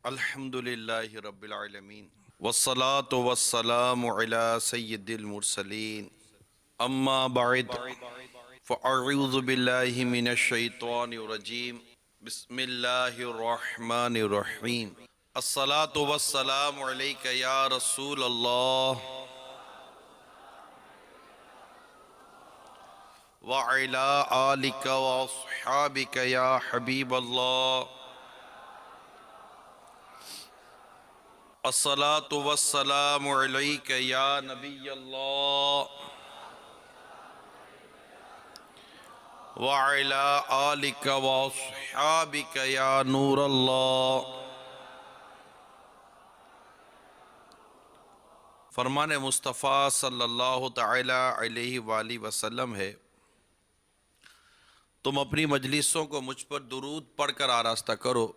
الحمد للہ رب العالمین والصلاة والسلام علی سید المرسلین اما بعد فاعوذ باللہ من الشیطان الرجیم بسم اللہ الرحمن الرحیم الصلاة والسلام علیک یا رسول اللہ وعلی آلک واصحابک یا حبیب اللہ الصلاة والسلام علیک یا نبی اللہ وعلی آلک واصحابک یا نور اللہ۔ فرمان مصطفیٰ صلی اللہ تعالی علیہ وآلہ وسلم ہے، تم اپنی مجلسوں کو مجھ پر درود پڑھ کر آراستہ کرو،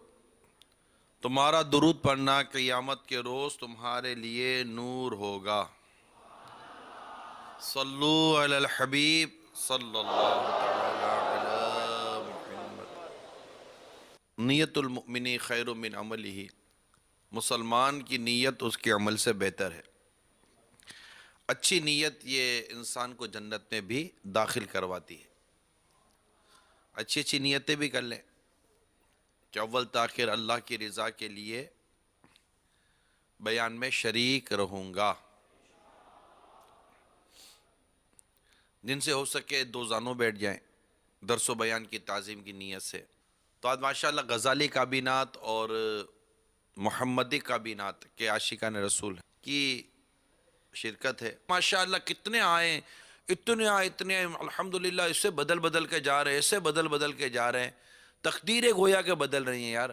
تمہارا درود پڑھنا قیامت کے روز تمہارے لیے نور ہوگا۔ صلو علی الحبیب صلی اللہ تعالی علی محمد۔ نیت المؤمن خیر من عملہ، مسلمان کی نیت اس کے عمل سے بہتر ہے۔ اچھی نیت یہ انسان کو جنت میں بھی داخل کرواتی ہے۔ اچھی اچھی نیتیں بھی کر لیں کہ اول تاخیر اللہ کی رضا کے لیے بیان میں شریک رہوں گا، جن سے ہو سکے دو زانوں بیٹھ جائیں درس و بیان کی تعظیم کی نیت سے۔ تو آج ماشاءاللہ غزالی کابینات اور محمدی کابینات کے عاشقان رسول کی شرکت ہے۔ ماشاءاللہ کتنے آئے، اتنے آئے الحمدللہ، اس سے بدل بدل کے جا رہے ہیں، اس سے بدل بدل کے جا رہے ہیں۔ تقدیریں گویا کہ بدل رہی ہیں یار،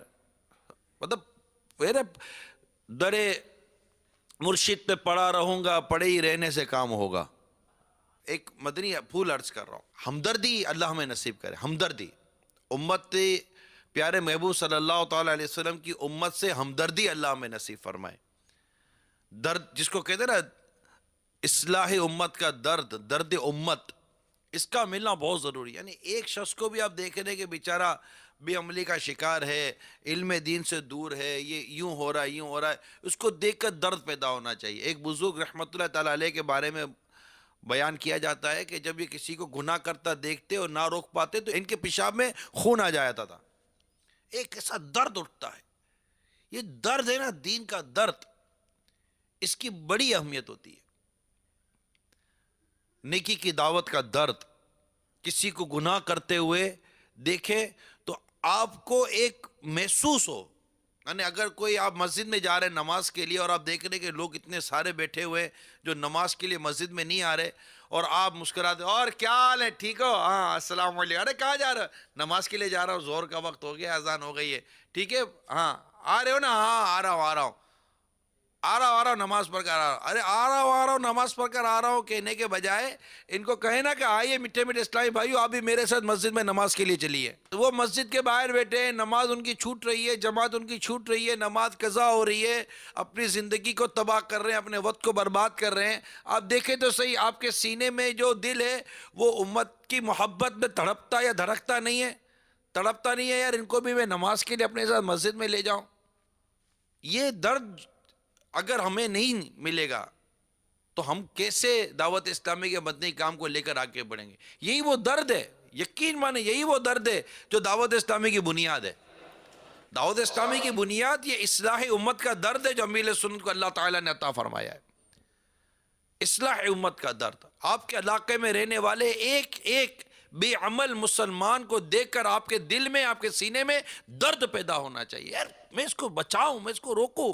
مطلب میرے در مرشد پہ پڑا رہوں گا، پڑے ہی رہنے سے کام ہوگا۔ ایک مدنی پھول عرض کر رہا ہوں، ہمدردی اللہ ہمیں نصیب کرے۔ ہمدردی، امت پیارے محبوب صلی اللہ تعالیٰ علیہ وسلم کی امت سے ہمدردی اللہ ہمیں نصیب فرمائے۔ درد جس کو کہتے ہیں نا، اصلاح امت کا درد، درد امت، اس کا ملنا بہت ضروری ہے۔ یعنی ایک شخص کو بھی آپ دیکھ رہے کہ بیچارہ بے عملی کا شکار ہے، علم دین سے دور ہے، یہ یوں ہو رہا ہے یوں ہو رہا ہے، اس کو دیکھ کر درد پیدا ہونا چاہیے۔ ایک بزرگ رحمۃ اللہ تعالیٰ علیہ کے بارے میں بیان کیا جاتا ہے کہ جب یہ کسی کو گناہ کرتا دیکھتے اور نہ روک پاتے تو ان کے پیشاب میں خون آ جاتا تھا۔ ایک ایسا درد اٹھتا ہے، یہ درد ہے نا دین کا درد، اس کی بڑی اہمیت ہوتی ہے۔ نیکی کی دعوت کا درد، کسی کو گناہ کرتے ہوئے دیکھے تو آپ کو ایک محسوس ہو، یعنی اگر کوئی آپ مسجد میں جا رہے ہیں نماز کے لیے اور آپ دیکھ رہے کہ لوگ اتنے سارے بیٹھے ہوئے جو نماز کے لیے مسجد میں نہیں آ رہے، اور آپ مسکراتے اور کیا حال ہے، ٹھیک ہو، ہاں السلام علیکم، ارے کہاں جا رہا ہے؟ نماز کے لیے جا رہا ہوں، ظہر کا وقت ہو گیا، اذان ہو گئی ہے، ٹھیک ہے، ہاں آ رہے ہو نا، ہاں آ رہا ہوں آ رہا ہوں نماز پڑھ کر آ رہا ہوں۔ ارے آ رہا ہوں نماز پڑھ کر آ رہا ہوں کہنے کے بجائے ان کو کہیں نا کہ آئیے میٹھے میٹھے اسلامی بھائیو، آپ بھی میرے ساتھ مسجد میں نماز کے لیے چلیے۔ وہ مسجد کے باہر بیٹھے ہیں، نماز ان کی چھوٹ رہی ہے، جماعت ان کی چھوٹ رہی ہے، نماز قضا ہو رہی ہے، اپنی زندگی کو تباہ کر رہے ہیں، اپنے وقت کو برباد کر رہے ہیں۔ آپ دیکھیں تو صحیح، آپ کے سینے میں جو دل ہے وہ امت کی محبت میں تڑپتا یا دھڑکتا نہیں ہے؟ تڑپتا نہیں ہے یار، ان کو بھی میں نماز کے لیے اپنے ساتھ مسجد میں لے جاؤں۔ یہ درد اگر ہمیں نہیں ملے گا تو ہم کیسے دعوت اسلامی کے مدنی کام کو لے کر آگے بڑھیں گے؟ یہی وہ درد ہے، یقین مانے یہی وہ درد ہے جو دعوت اسلامی کی بنیاد ہے۔ دعوت اسلامی کی بنیاد یہ اصلاح امت کا درد ہے جو امیل سنت کو اللہ تعالیٰ نے عطا فرمایا ہے۔ اصلاح امت کا درد، آپ کے علاقے میں رہنے والے ایک ایک بے عمل مسلمان کو دیکھ کر آپ کے دل میں، آپ کے سینے میں درد پیدا ہونا چاہیے۔ یار میں اس کو بچاؤں، میں اس کو روکوں،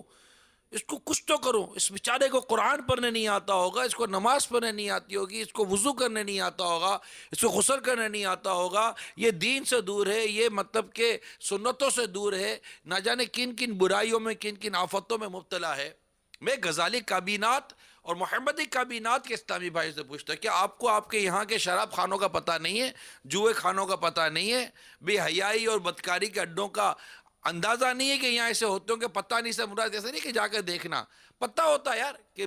اس کو کچھ تو کروں۔ اس بیچارے کو قرآن پڑھنے نہیں آتا ہوگا، اس کو نماز پڑھنے نہیں آتی ہوگی، اس کو وضو کرنے نہیں آتا ہوگا، اس کو غسل کرنے نہیں آتا ہوگا، یہ دین سے دور ہے، یہ مطلب کہ سنتوں سے دور ہے، نہ جانے کن کن برائیوں میں، کن کن آفتوں میں مبتلا ہے۔ میں غزالی کابینات اور محمدی کابینات کے اسلامی بھائی سے پوچھتا ہے، کیا آپ کو آپ کے یہاں کے شراب خانوں کا پتہ نہیں ہے، جوئے خانوں کا پتہ نہیں ہے، بے حیائی اور بدکاری کے اڈوں کا اندازہ نہیں ہے کہ یہاں ایسے ہوتے ہوں؟ کہ پتہ نہیں سے مراد ایسے نہیں کہ جا کر دیکھنا، پتہ ہوتا ہے یار کہ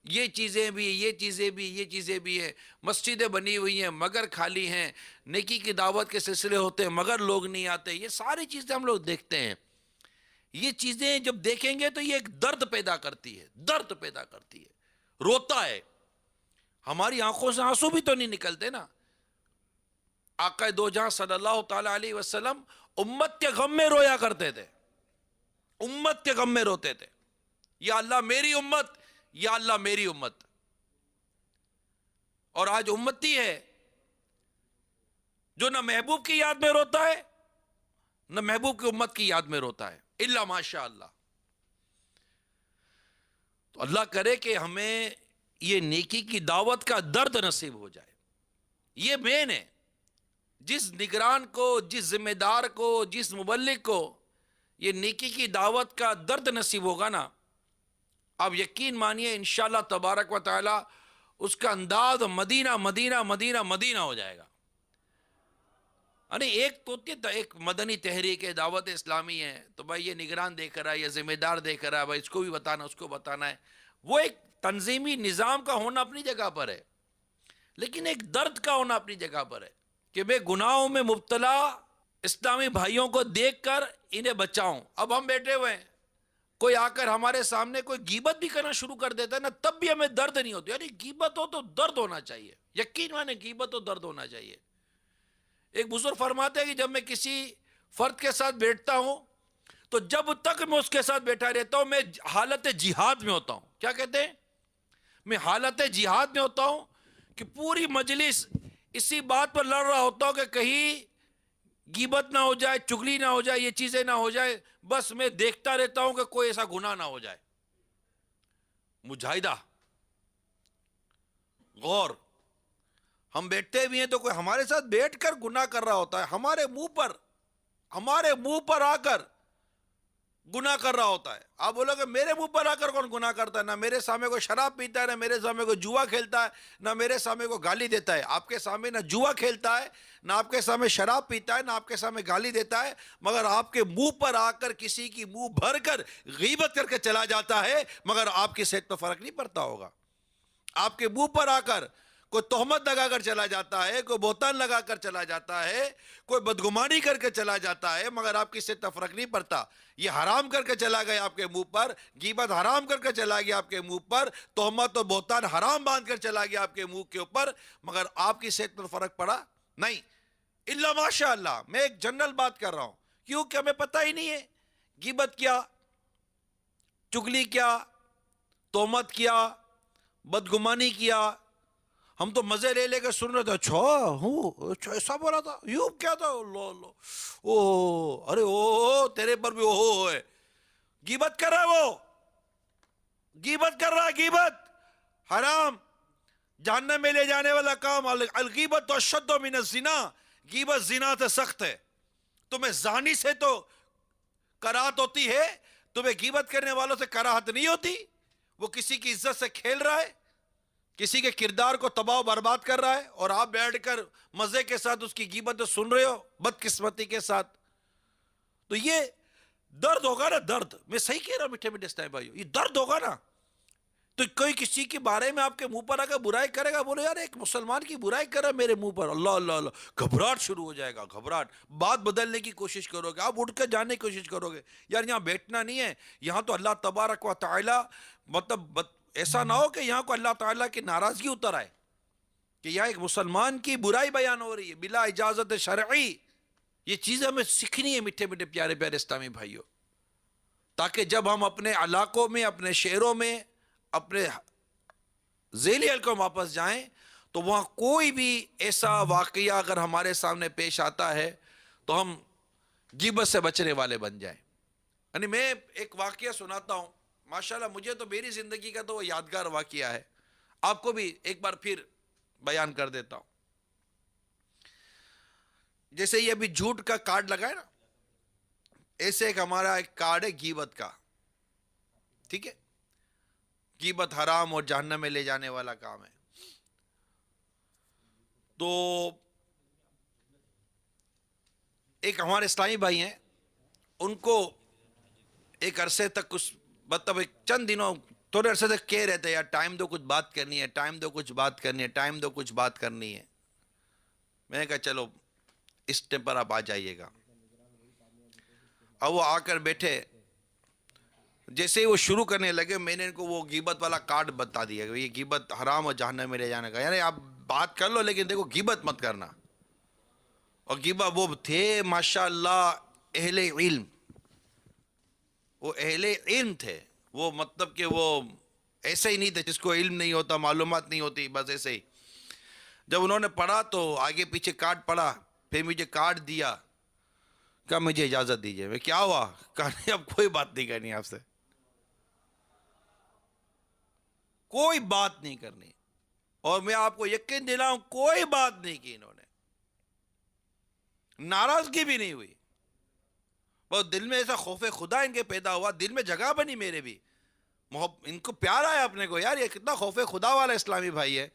یہ چیزیں بھی، یہ چیزیں بھی، یہ چیزیں بھی ہیں۔ مسجدیں بنی ہوئی ہیں مگر خالی ہیں، نیکی کی دعوت کے سلسلے ہوتے ہیں مگر لوگ نہیں آتے، یہ ساری چیزیں ہم لوگ دیکھتے ہیں۔ یہ چیزیں جب دیکھیں گے تو یہ ایک درد پیدا کرتی ہے، درد پیدا کرتی ہے، روتا ہے. ہماری آنکھوں سے آنسو بھی تو نہیں نکلتے نا. آقا دو جہاں صلی اللہ تعالی علیہ وسلم امت کے غم میں رویا کرتے تھے، امت کے غم میں روتے تھے. یا اللہ میری امت، یا اللہ میری امت. اور آج امتی ہے جو نہ محبوب کی یاد میں روتا ہے نہ محبوب کی امت کی یاد میں روتا ہے، الا ماشاء اللہ. تو اللہ کرے کہ ہمیں یہ نیکی کی دعوت کا درد نصیب ہو جائے. یہ مین ہے. جس نگران کو، جس ذمہ دار کو، جس مبلغ کو یہ نیکی کی دعوت کا درد نصیب ہوگا نا، آپ یقین مانیے انشاءاللہ تبارک و تعالی اس کا انداز مدینہ مدینہ مدینہ مدینہ ہو جائے گا. یعنی ایک تو ایک مدنی تحریک ہے، دعوت اسلامی ہے، تو بھائی یہ نگران دیکھ رہا ہے، یہ ذمہ دار دیکھ رہا ہے، بھائی اس کو بھی بتانا، اس کو بتانا ہے. وہ ایک تنظیمی نظام کا ہونا اپنی جگہ پر ہے، لیکن ایک درد کا ہونا اپنی جگہ پر ہے کہ میں گناہوں میں مبتلا اسلامی بھائیوں کو دیکھ کر انہیں بچاؤں. اب ہم بیٹھے ہوئے ہیں، کوئی آ کر ہمارے سامنے کوئی غیبت بھی کرنا شروع کر دیتا ہے نا، تب بھی ہمیں درد نہیں ہوتا. یعنی غیبت ہو تو درد ہونا چاہیے، یقین مانے غیبت ہو درد ہونا چاہیے. ایک بزرگ فرماتے ہیں کہ جب میں کسی فرد کے ساتھ بیٹھتا ہوں تو جب تک میں اس کے ساتھ بیٹھا رہتا ہوں میں حالت جہاد میں ہوتا ہوں. کیا کہتے ہیں؟ میں حالت جہاد میں ہوتا ہوں کہ پوری مجلس اسی بات پر لڑ رہا ہوتا ہوں کہ کہیں غیبت نہ ہو جائے، چگلی نہ ہو جائے، یہ چیزیں نہ ہو جائے. بس میں دیکھتا رہتا ہوں کہ کوئی ایسا گناہ نہ ہو جائے. مجاہدہ، غور. ہم بیٹھتے بھی ہیں تو کوئی ہمارے ساتھ بیٹھ کر گناہ کر رہا ہوتا ہے، ہمارے منہ پر آ کر گناہ کر رہا ہوتا ہے. آپ بولو کہ میرے منہ پر آ کر کون گناہ کرتا ہے؟ نہ میرے سامنے کوئی شراب پیتا ہے، نہ میرے سامنے کوئی جوا کھیلتا ہے، نہ میرے سامنے کوئی گالی دیتا ہے. آپ کے سامنے نہ جوا کھیلتا ہے، نہ آپ کے سامنے شراب پیتا ہے، نہ آپ کے سامنے گالی دیتا ہے، مگر آپ کے منہ پر آ کر کسی کی منہ بھر کر غیبت کر کے چلا جاتا ہے. مگر آپ کی صحت پر فرق نہیں پڑتا ہوگا. آپ کے منہ پر آ کر کوئی تہمت لگا کر چلا جاتا ہے، کوئی بہتان لگا کر چلا جاتا ہے، کوئی بدگمانی کر کے چلا جاتا ہے، مگر آپ کی صحت پر فرق نہیں پڑتا. یہ حرام کر کے چلا گیا آپ کے منہ پر، غیبت حرام کر کے چلا گیا آپ کے منہ پر، تہمت و بہتان حرام باندھ کر چلا گیا آپ کے منہ کے اوپر، مگر آپ کی صحت پر فرق پڑا نہیں. الا ماشاء اللہ. میں ایک جنرل بات کر رہا ہوں کیونکہ ہمیں پتہ ہی نہیں ہے غیبت کیا، چگلی کیا، تہمت کیا، بدگمانی کیا. ہم تو مزے لے کے سن رہے تھے. اچھا ایسا بولا تھا، یوں کیا تھا، ارے تیرے پر بھی ہے. غیبت کر رہا ہے، وہ غیبت کر رہا ہے. غیبت حرام، جہنم میں لے جانے والا کام. الغیبت اشد من الزنا. غیبت زنا سے سخت ہے. تمہیں زانی سے تو کراہت ہوتی ہے، تمہیں غیبت کرنے والوں سے کراہت نہیں ہوتی. وہ کسی کی عزت سے کھیل رہا ہے، کسی کے کردار کو تباہ و برباد کر رہا ہے، اور آپ بیٹھ کر مزے کے ساتھ اس کی غیبت سن رہے ہو، بدقسمتی کے ساتھ. تو یہ درد ہوگا نا، درد. میں صحیح کہہ رہا ہوں میٹھے میٹھے اسلام بھائیو، یہ درد ہوگا نا. تو کوئی کسی کے بارے میں آپ کے منہ پر آ کر برائی کرے گا، بولے یار ایک مسلمان کی برائی کر رہا ہے میرے منہ پر، اللہ اللہ اللہ، گھبراہٹ شروع ہو جائے گا. گھبراہٹ. بات بدلنے کی کوشش کرو گے، آپ اٹھ کر جانے کی کوشش کرو گے. یار یہاں بیٹھنا نہیں ہے، یہاں تو اللہ تبارک و تعالی، مطلب ایسا نہ ہو کہ یہاں کو اللہ تعالیٰ کی ناراضگی اتر آئے کہ یہاں ایک مسلمان کی برائی بیان ہو رہی ہے بلا اجازت شرعی. یہ چیزیں ہمیں سیکھنی ہے میٹھے میٹھے پیارے پیارے اسلامی بھائیوں، تاکہ جب ہم اپنے علاقوں میں، اپنے شہروں میں، اپنے ذیلی حلقوں میں واپس جائیں تو وہاں کوئی بھی ایسا واقعہ اگر ہمارے سامنے پیش آتا ہے تو ہم غیبت سے بچنے والے بن جائیں. یعنی میں ایک واقعہ سناتا ہوں، ماشاءاللہ مجھے تو میری زندگی کا تو وہ یادگار واقعہ ہے، آپ کو بھی ایک بار پھر بیان کر دیتا ہوں. جیسے یہ ابھی جھوٹ کا کارڈ لگا ہے نا، ایسے ایک ہمارا ایک کارڈ ہے غیبت کا. ٹھیک ہے، غیبت حرام اور جہنم میں لے جانے والا کام ہے. تو ایک ہمارے اسلامی بھائی ہیں، ان کو ایک عرصے تک کچھ مطلب ایک چند دنوں تھوڑے عرصے تک کہہ رہتے ہیں یار ٹائم دو کچھ بات کرنی ہے، ٹائم دو کچھ بات کرنی ہے، ٹائم دو کچھ بات کرنی ہے. میں نے کہا چلو اس ٹائم پر آپ آ جائیے گا. اب وہ آ کر بیٹھے جیسے ہی وہ شروع کرنے لگے میں نے ان کو وہ غیبت والا کارڈ بتا دیا کہ یہ غیبت حرام اور جہنم میں لے جانے کا، یعنی آپ بات کر لو لیکن دیکھو غیبت مت کرنا. اور غیبت وہ تھے ماشاء اللہ اہل علم، وہ اہل علم تھے، وہ مطلب کہ وہ ایسے ہی نہیں تھے جس کو علم نہیں ہوتا، معلومات نہیں ہوتی، بس ایسے ہی. جب انہوں نے پڑھا تو آگے پیچھے کارڈ پڑھا، پھر مجھے کارڈ دیا، کہا مجھے اجازت دیجیے. میں کیا ہوا؟ کہا نہیں اب کوئی بات نہیں کرنی آپ سے، کوئی بات نہیں کرنی. اور میں آپ کو یقین دلاؤں کوئی بات نہیں کی انہوں نے، ناراضگی بھی نہیں ہوئی. بہت دل میں ایسا خوف خدا ان کے پیدا ہوا، دل میں جگہ بنی میرے بھی، ان کو پیار آیا اپنے کو، یار یہ کتنا خوف خدا والا اسلامی بھائی ہے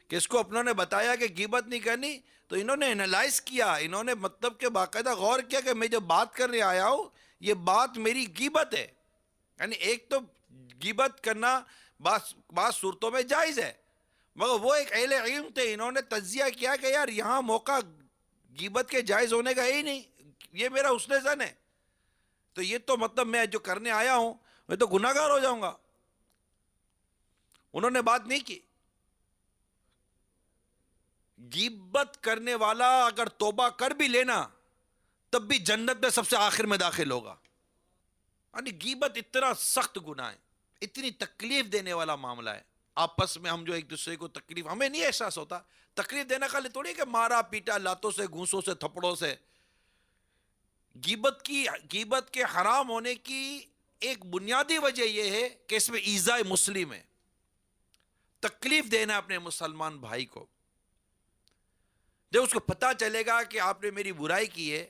کہ اس کو اپنوں نے بتایا کہ غیبت نہیں کرنی تو انہوں نے انالائز کیا، انہوں نے مطلب کہ باقاعدہ غور کیا کہ میں جو بات کرنے آیا ہوں یہ بات میری غیبت ہے. یعنی ایک تو غیبت کرنا بعض صورتوں میں جائز ہے، مگر وہ ایک اہل علم تھے، انہوں نے تجزیہ کیا کہ یار یہاں موقع غیبت کے جائز ہونے کا ہی نہیں، یہ میرا حسن ظن ہے، تو یہ تو مطلب میں جو کرنے آیا ہوں میں تو گناہ گار ہو جاؤں گا. انہوں نے بات نہیں کی. غیبت کرنے والا اگر توبہ کر بھی لینا تب بھی جنت میں سب سے آخر میں داخل ہوگا. یعنی غیبت اتنا سخت گناہ ہے، اتنی تکلیف دینے والا معاملہ ہے. آپس میں ہم جو ایک دوسرے کو تکلیف، ہمیں نہیں احساس ہوتا تکلیف دینا کا، تھوڑی کہ مارا پیٹا لاتوں سے گھوسوں سے تھپڑوں سے. غیبت کے حرام ہونے کی ایک بنیادی وجہ یہ ہے کہ اس میں ایذاء مسلم ہے، تکلیف دینا اپنے مسلمان بھائی کو. جب اس کو پتا چلے گا کہ آپ نے میری برائی کی ہے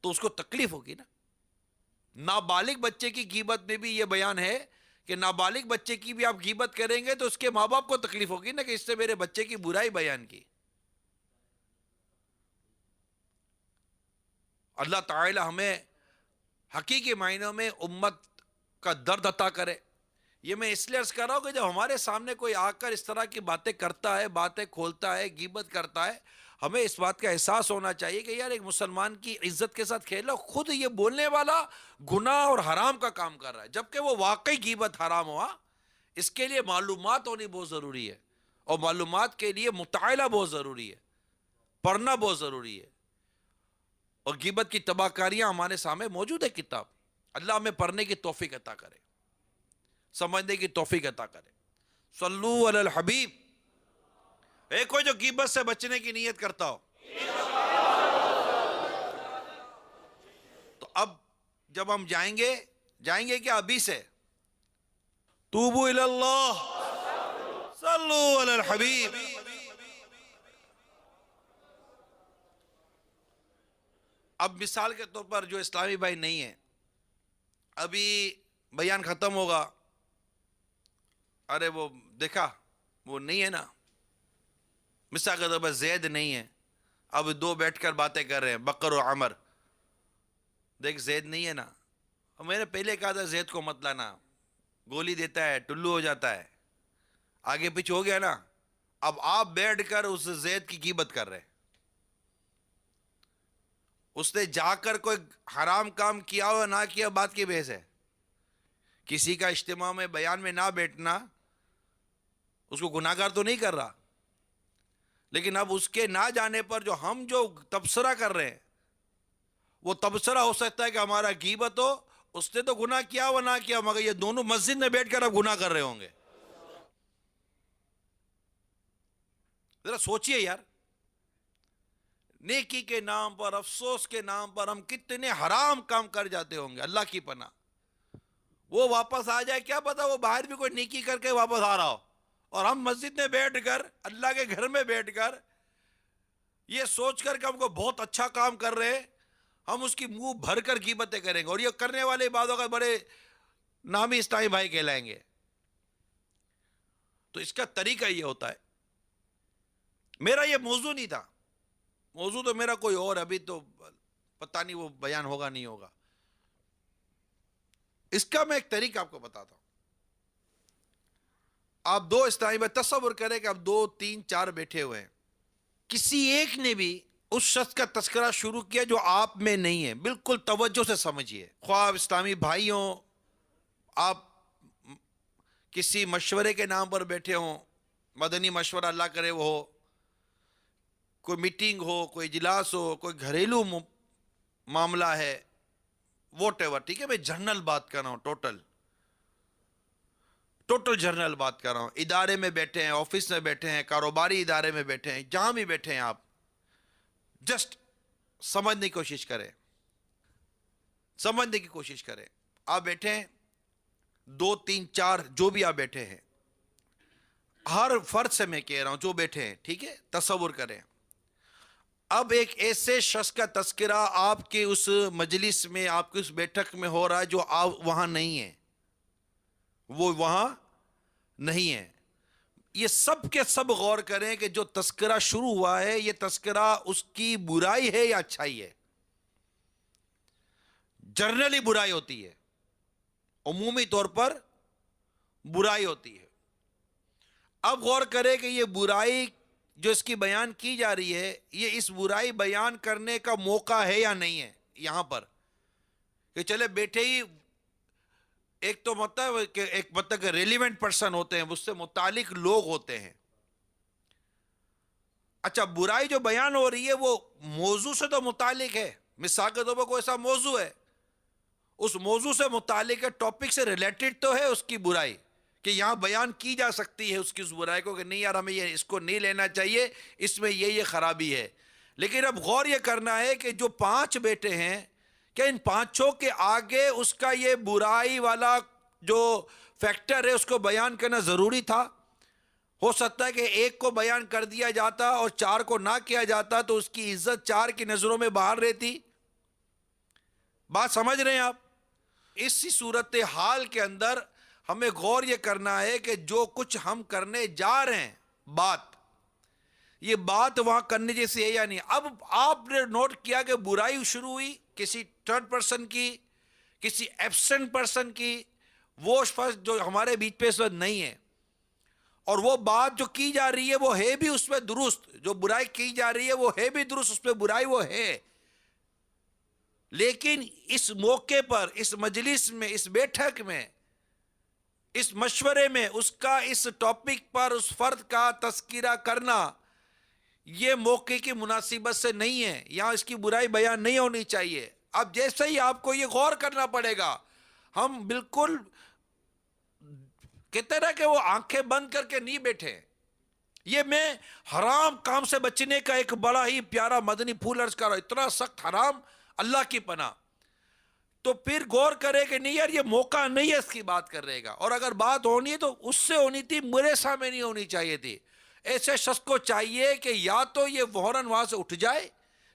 تو اس کو تکلیف ہوگی نا. نابالغ بچے کی غیبت میں بھی یہ بیان ہے کہ نابالغ بچے کی بھی آپ غیبت کریں گے تو اس کے ماں باپ کو تکلیف ہوگی نا کہ اس سے میرے بچے کی برائی بیان کی. اللہ تعالی ہمیں حقیقی معنوں میں امت کا درد عطا کرے. یہ میں اس لیے عرض کر رہا ہوں کہ جب ہمارے سامنے کوئی آ کر اس طرح کی باتیں کرتا ہے، باتیں کھولتا ہے، غیبت کرتا ہے، ہمیں اس بات کا احساس ہونا چاہیے کہ یار ایک مسلمان کی عزت کے ساتھ کھیل رہا، خود یہ بولنے والا گناہ اور حرام کا کام کر رہا ہے، جبکہ وہ واقعی غیبت حرام ہوا. اس کے لیے معلومات ہونی بہت ضروری ہے، اور معلومات کے لیے مطالعہ بہت ضروری ہے، پڑھنا بہت ضروری ہے. اور غیبت کی تباہ کاریاں ہمارے سامنے موجود ہے کتاب. اللہ ہمیں پڑھنے کی توفیق عطا کرے، سمجھنے کی توفیق عطا کرے. صلو علی الحبیب. ایک کوئی جو غیبت سے بچنے کی نیت کرتا ہو. تو اب جب ہم جائیں گے کیا ابھی سے؟ توبو الی اللہ، صلو علی الحبیب. اب مثال کے طور پر جو اسلامی بھائی نہیں ہیں، ابھی بیان ختم ہوگا، ارے وہ دیکھا وہ نہیں ہے نا، مثال کے طور پر زید نہیں ہے، اب دو بیٹھ کر باتیں کر رہے ہیں بکر و عمر، دیکھ زید نہیں ہے نا. اور میں نے پہلے کہا تھا زید کو مت لانا، گولی دیتا ہے ٹلو ہو جاتا ہے، آگے پیچھے ہو گیا نا. اب آپ بیٹھ کر اس زید کی غیبت کر رہے ہیں، اس نے جا کر کوئی حرام کام کیا ہو نہ کیا بات کی بحث ہے. کسی کا اجتماع میں بیان میں نہ بیٹھنا اس کو گناہ گار تو نہیں کر رہا، لیکن اب اس کے نہ جانے پر ہم جو تبصرہ کر رہے ہیں وہ تبصرہ ہو سکتا ہے کہ ہمارا غیبت ہو. اس نے تو گناہ کیا ہو نہ کیا، مگر یہ دونوں مسجد میں بیٹھ کر اب گناہ کر رہے ہوں گے. ذرا سوچئے یار، نیکی کے نام پر، افسوس کے نام پر ہم کتنے حرام کام کر جاتے ہوں گے. اللہ کی پناہ وہ واپس آ جائے، کیا پتا وہ باہر بھی کوئی نیکی کر کے واپس آ رہا ہو، اور ہم مسجد میں بیٹھ کر، اللہ کے گھر میں بیٹھ کر یہ سوچ کر کہ ہم کو بہت اچھا کام کر رہے ہیں، ہم اس کی منہ بھر کر غیبتیں کریں گے، اور یہ کرنے والے بعضوں کا بڑے نامی اسلامی بھائی کہلائیں گے. تو اس کا طریقہ یہ ہوتا ہے. میرا یہ موضوع نہیں تھا، موضوع تو میرا کوئی اور، ابھی تو پتہ نہیں وہ بیان ہوگا نہیں ہوگا. اس کا میں ایک طریقہ آپ کو بتاتا ہوں. آپ دو اسلامی بھائی تصور کریں کہ آپ 2 3 4 بیٹھے ہوئے ہیں، کسی ایک نے بھی اس شخص کا تذکرہ شروع کیا جو آپ میں نہیں ہے. بالکل توجہ سے سمجھیے، خواہ اسلامی بھائی ہوں آپ کسی مشورے کے نام پر بیٹھے ہوں، مدنی مشورہ اللہ کرے وہ ہو، کوئی میٹنگ ہو، کوئی اجلاس ہو، کوئی گھریلو معاملہ ہے، واٹ ایور، ٹھیک ہے، میں جنرل بات کر رہا ہوں، ٹوٹل جنرل بات کر رہا ہوں. ادارے میں بیٹھے ہیں، آفس میں بیٹھے ہیں، کاروباری ادارے میں بیٹھے ہیں، جہاں بھی بیٹھے ہیں آپ جسٹ سمجھنے کی کوشش کریں، سمجھنے کی کوشش کریں. آپ بیٹھے ہیں، 2 3 4 جو بھی آپ بیٹھے ہیں، ہر فرد سے میں کہہ رہا ہوں جو بیٹھے ہیں، ٹھیک ہے، تصور کریں اب ایک ایسے شخص کا تذکرہ آپ کے اس مجلس میں، آپ کی اس بیٹھک میں ہو رہا ہے جو آپ وہاں نہیں ہیں، وہ وہاں نہیں ہے. یہ سب کے سب غور کریں کہ جو تذکرہ شروع ہوا ہے، یہ تذکرہ اس کی برائی ہے یا اچھائی ہے؟ جنرلی برائی ہوتی ہے، عمومی طور پر برائی ہوتی ہے. اب غور کریں کہ یہ برائی جو اس کی بیان کی جا رہی ہے، یہ اس برائی بیان کرنے کا موقع ہے یا نہیں ہے یہاں پر؟ کہ چلے بیٹھے ہی ایک تو مطلب کہ ایک مطلب کہ ریلیونٹ پرسن ہوتے ہیں، اس سے متعلق لوگ ہوتے ہیں. اچھا، برائی جو بیان ہو رہی ہے وہ موضوع سے تو متعلق ہے، مثال کے طور پر کوئی ایسا موضوع ہے، اس موضوع سے متعلق ہے، ٹاپک سے ریلیٹڈ تو ہے اس کی برائی، کہ یہاں بیان کی جا سکتی ہے اس کی اس برائی کو، کہ نہیں یار ہمیں یہ اس کو نہیں لینا چاہیے، اس میں یہ خرابی ہے. لیکن اب غور یہ کرنا ہے کہ جو 5 بیٹے ہیں، کہ ان 5 کے آگے اس کا یہ برائی والا جو فیکٹر ہے اس کو بیان کرنا ضروری تھا؟ ہو سکتا ہے کہ ایک کو بیان کر دیا جاتا اور 4 کو نہ کیا جاتا تو اس کی عزت 4 کی نظروں میں باہر رہتی. بات سمجھ رہے ہیں آپ؟ اسی صورتحال کے اندر ہمیں غور یہ کرنا ہے کہ جو کچھ ہم کرنے جا رہے ہیں، یہ بات وہاں کرنے جیسی ہے یا نہیں. اب آپ نے نوٹ کیا کہ برائی شروع ہوئی کسی تھرڈ پرسن کی، کسی ایبسنٹ پرسن کی، وہ شخص جو ہمارے بیچ پہ اس وقت نہیں ہے، اور وہ بات جو کی جا رہی ہے وہ ہے بھی اس میں درست، جو برائی کی جا رہی ہے وہ ہے بھی درست، اس میں برائی وہ ہے. لیکن اس موقع پر، اس مجلس میں، اس بیٹھک میں، اس مشورے میں اس کا اس ٹاپک پر اس فرد کا تذکرہ کرنا یہ موقع کی مناسبت سے نہیں ہے، یہاں اس کی برائی بیان نہیں ہونی چاہیے. اب جیسے ہی آپ کو یہ غور کرنا پڑے گا، ہم بالکل کہتے نا کہ وہ آنکھیں بند کر کے نہیں بیٹھے. یہ میں حرام کام سے بچنے کا ایک بڑا ہی پیارا مدنی پھول عرض کر رہا ہوں، اتنا سخت حرام، اللہ کی پناہ. تو پھر غور کرے کہ نہیں یار یہ موقع نہیں ہے اس کی بات کرنے کا، اور اگر بات ہونی ہے تو اس سے ہونی تھی، میرے سامنے نہیں ہونی چاہیے تھی. ایسے شخص کو چاہیے کہ یا تو یہ فوراً وہاں سے اٹھ جائے،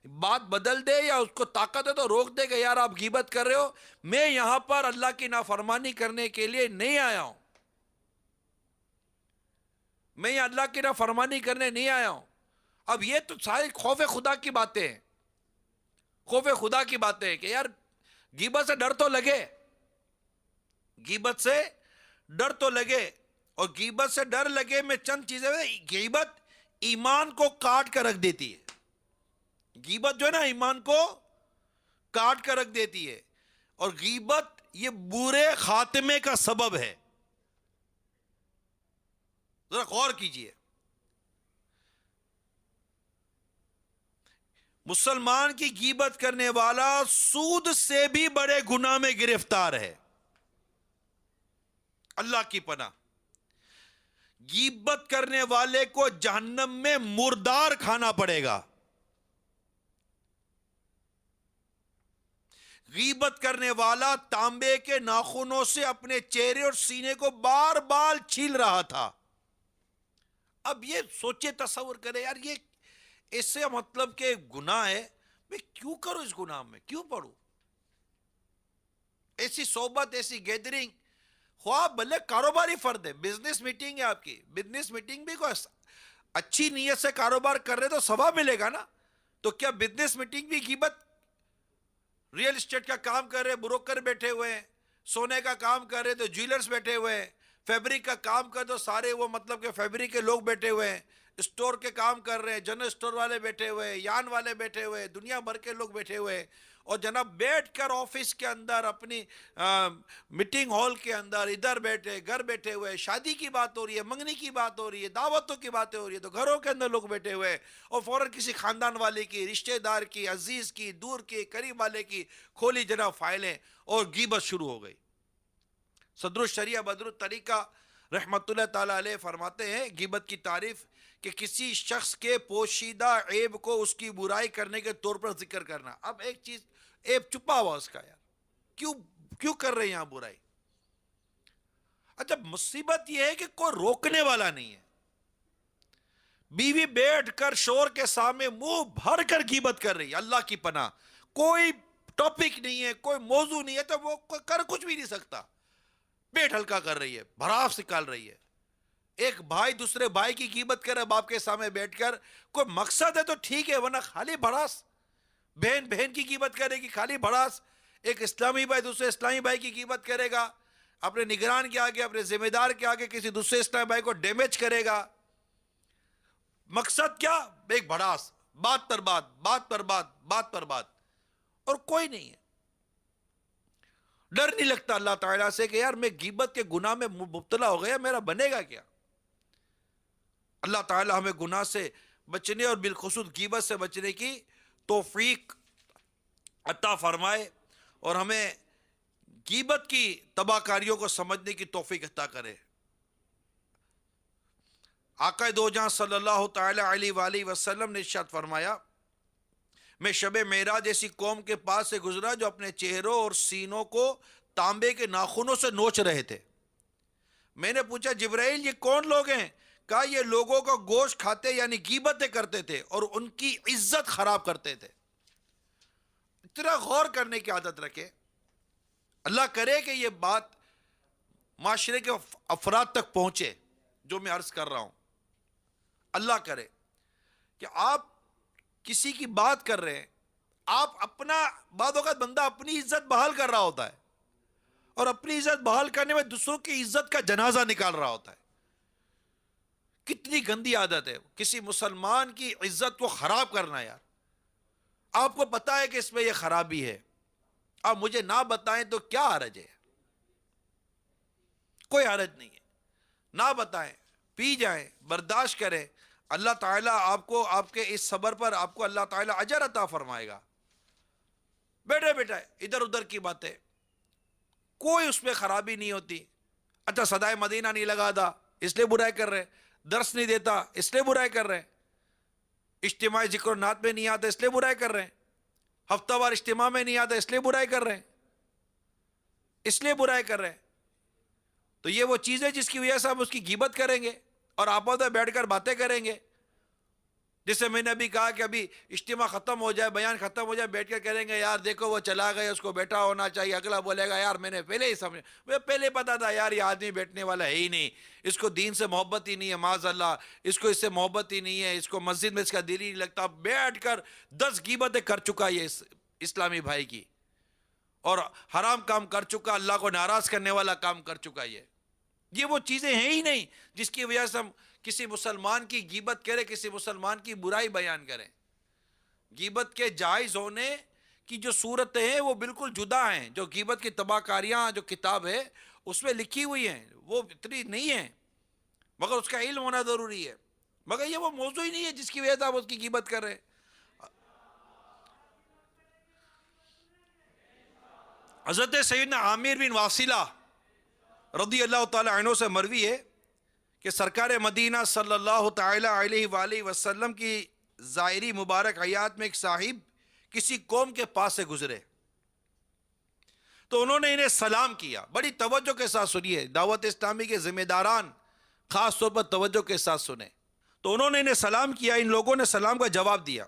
بات بدل دے، یا اس کو طاقت ہے تو روک دے کہ یار آپ غیبت کر رہے ہو، میں یہاں پر اللہ کی نافرمانی کرنے کے لیے نہیں آیا ہوں، میں یہاں اللہ کی نافرمانی کرنے نہیں آیا ہوں. اب یہ تو ساری خوف خدا کی باتیں ہیں، خوف خدا کی باتیں ہیں کہ یار غیبت سے ڈر تو لگے، غیبت سے ڈر تو لگے. اور غیبت سے ڈر لگے میں چند چیزیں، غیبت ایمان کو کاٹ کر رکھ دیتی ہے، غیبت جو ہے نا ایمان کو کاٹ کر رکھ دیتی ہے، اور غیبت یہ برے خاتمے کا سبب ہے. ذرا غور کیجئے، مسلمان کی غیبت کرنے والا سود سے بھی بڑے گناہ میں گرفتار ہے، اللہ کی پناہ. غیبت کرنے والے کو جہنم میں مردار کھانا پڑے گا. غیبت کرنے والا تانبے کے ناخنوں سے اپنے چہرے اور سینے کو بار بار چھیل رہا تھا. اب یہ سوچے، تصور کرے یار یہ اس سے مطلب کہ گناہ ہے، میں کیوں کروں اس گناہ میں، کیوں پڑھوں؟ ایسی صحبت، ایسی گیدرنگ، خواہ بھلے کاروباری فرد ہے، بزنس میٹنگ ہے آپ کی، بزنس میٹنگ بھی کوئی اچھی نیت سے کاروبار کر رہے تو ثواب ملے گا نا. تو کیا بزنس میٹنگ بھی غیبت؟ ریئل اسٹیٹ کا کام کر رہے بروکر بیٹھے ہوئے ہیں، سونے کا کام کر رہے تو جیولرز بیٹھے ہوئے ہیں، فیبرک کا کام کر تو سارے وہ مطلب کہ فیبرک کے لوگ بیٹھے ہوئے ہیں، اسٹور کے کام کر رہے ہیں، جنرل اسٹور والے بیٹھے ہوئے ہیں، یان والے بیٹھے ہوئے ہیں، دنیا بھر کے لوگ بیٹھے ہوئے ہیں، اور جناب بیٹھ کر آفس کے اندر اپنی میٹنگ ہال کے اندر ادھر بیٹھے گھر بیٹھے ہوئے شادی کی بات ہو رہی ہے, منگنی کی بات ہو رہی ہے, دعوتوں کی باتیں ہو رہی ہے, تو گھروں کے اندر لوگ بیٹھے ہوئے اور فوراً کسی خاندان والے کی, رشتہ دار کی, عزیز کی, دور کی, قریب والے کی کھولی جناب فائلیں اور غیبت شروع ہو گئی. صدر الشریعہ بدر الطریقہ رحمت اللہ تعالیٰ علیہ فرماتے ہیں غیبت کی تعریف کہ کسی شخص کے پوشیدہ عیب کو اس کی برائی کرنے کے طور پر ذکر کرنا. اب ایک چیز عیب چھپا ہوا اس کا, یار کیوں کر رہے ہیں یہاں برائی؟ اچھا مصیبت یہ ہے کہ کوئی روکنے والا نہیں ہے. بیوی بیٹھ کر شوہر کے سامنے منہ بھر کر غیبت کر رہی ہے, اللہ کی پناہ کوئی ٹاپک نہیں ہے, کوئی موضوع نہیں ہے, تو وہ کر کچھ بھی نہیں سکتا, پیٹ ہلکا کر رہی ہے, بھڑاس نکال رہی ہے. ایک بھائی دوسرے بھائی کی غیبت کرے باپ کے سامنے بیٹھ کر, کوئی مقصد ہے تو ٹھیک ہے, ورنہ خالی بھڑاس. بہن بہن کی غیبت کرے گی, خالی بھڑاس. ایک اسلامی بھائی دوسرے اسلامی بھائی کی غیبت کرے گا, اپنے نگران کے آگے, اپنے ذمہ دار کے آگے کسی دوسرے اسلامی بھائی کو ڈیمیج کرے گا. مقصد کیا؟ ایک بھڑاس, بات پر بات, بات پر بات, بات پر بات, اور کوئی نہیں ہے. ڈر نہیں لگتا اللہ تعالیٰ سے کہ یار میں غیبت کے گناہ میں مبتلا ہو گیا, میرا بنے گا کیا؟ اللہ تعالیٰ ہمیں گناہ سے بچنے اور بالخصوص غیبت سے بچنے کی توفیق عطا فرمائے, اور ہمیں غیبت کی تباہ کاریوں کو سمجھنے کی توفیق عطا کرے. آقا دو جہاں صلی اللہ تعالیٰ علیہ وآلہ وسلم نے ارشاد فرمایا, میں شب معراج ایسی قوم کے پاس سے گزرا جو اپنے چہروں اور سینوں کو تانبے کے ناخنوں سے نوچ رہے تھے. میں نے پوچھا جبرائیل یہ کون لوگ ہیں؟ کہا یہ لوگوں کا گوشت کھاتے یعنی غیبتیں کرتے تھے اور ان کی عزت خراب کرتے تھے. اتنا غور کرنے کی عادت رکھے. اللہ کرے کہ یہ بات معاشرے کے افراد تک پہنچے جو میں عرض کر رہا ہوں. اللہ کرے کہ آپ کسی کی بات کر رہے ہیں, آپ اپنا بعض اوقات بندہ اپنی عزت بحال کر رہا ہوتا ہے, اور اپنی عزت بحال کرنے میں دوسروں کی عزت کا جنازہ نکال رہا ہوتا ہے. کتنی گندی عادت ہے کسی مسلمان کی عزت کو خراب کرنا. یار آپ کو پتا ہے کہ اس میں یہ خرابی ہے, آپ مجھے نہ بتائیں تو کیا حرج ہے؟ کوئی حرج نہیں ہے, نہ بتائیں, پی جائیں, برداشت کریں. اللہ تعالیٰ آپ کو آپ کے اس صبر پر آپ کو اللہ تعالیٰ اجر عطا فرمائے گا. بیٹھے بیٹھے ادھر ادھر کی باتیں, کوئی اس میں خرابی نہیں ہوتی. اچھا صدائے مدینہ نہیں لگاتا اس لیے برائی کر رہے, درس نہیں دیتا اس لیے برائی کر رہے ہیں, اجتماعی ذکر و نعت میں نہیں آتا اس لیے برائی کر رہے ہیں, ہفتہ وار اجتماع میں نہیں آتا اس لیے برائی کر رہے ہیں, اس لیے برائی کر رہے ہیں. تو یہ وہ چیز ہے جس کی وجہ سے ہم اس کی غیبت کریں گے اور آپس میں بیٹھ کر باتیں کریں گے. جسے میں نے ابھی کہا کہ ابھی اجتماع ختم ہو جائے, بیان ختم ہو جائے, بیٹھ کر کریں گے یار دیکھو وہ چلا گیا, اس کو بیٹھا ہونا چاہیے. اگلا بولے گا یار میں نے پہلے ہی سمجھا, مجھے پہلے پتا تھا یار یہ آدمی بیٹھنے والا ہے ہی نہیں, اس کو دین سے محبت ہی نہیں ہے, معاذ اللہ اس کو اس سے محبت ہی نہیں ہے, اس کو مسجد میں اس کا دل ہی نہیں لگتا. بیٹھ کر 10 غیبتیں کر چکا یہ اسلامی بھائی کی, اور حرام کام کر چکا, اللہ کو ناراض کرنے والا کام کر چکا. یہ وہ چیزیں ہیں ہی نہیں جس کی وجہ سے ہم کسی مسلمان کی غیبت کریں, کسی مسلمان کی برائی بیان کریں. غیبت کے جائز ہونے کی جو صورتیں ہیں وہ بالکل جدا ہیں. جو غیبت کی تباہ کاریاں جو کتاب ہے اس میں لکھی ہوئی ہیں وہ اتنی نہیں ہیں, مگر اس کا علم ہونا ضروری ہے. مگر یہ وہ موضوع ہی نہیں ہے جس کی وجہ سے آپ اس کی غیبت کر رہے ہیں. حضرت سیدنا عامر بن واصلہ رضی اللہ تعالی عنہ سے مروی ہے کہ سرکار مدینہ صلی اللہ تعالی علیہ وآلہ وسلم کی ظاہری مبارک حیات میں ایک صاحب کسی قوم کے پاس سے گزرے, تو انہوں نے انہیں سلام کیا. بڑی توجہ کے ساتھ سنیے, دعوت اسلامی کے ذمہ داران خاص طور پر توجہ کے ساتھ سنیں. تو انہوں نے انہیں سلام کیا, ان لوگوں نے سلام کا جواب دیا.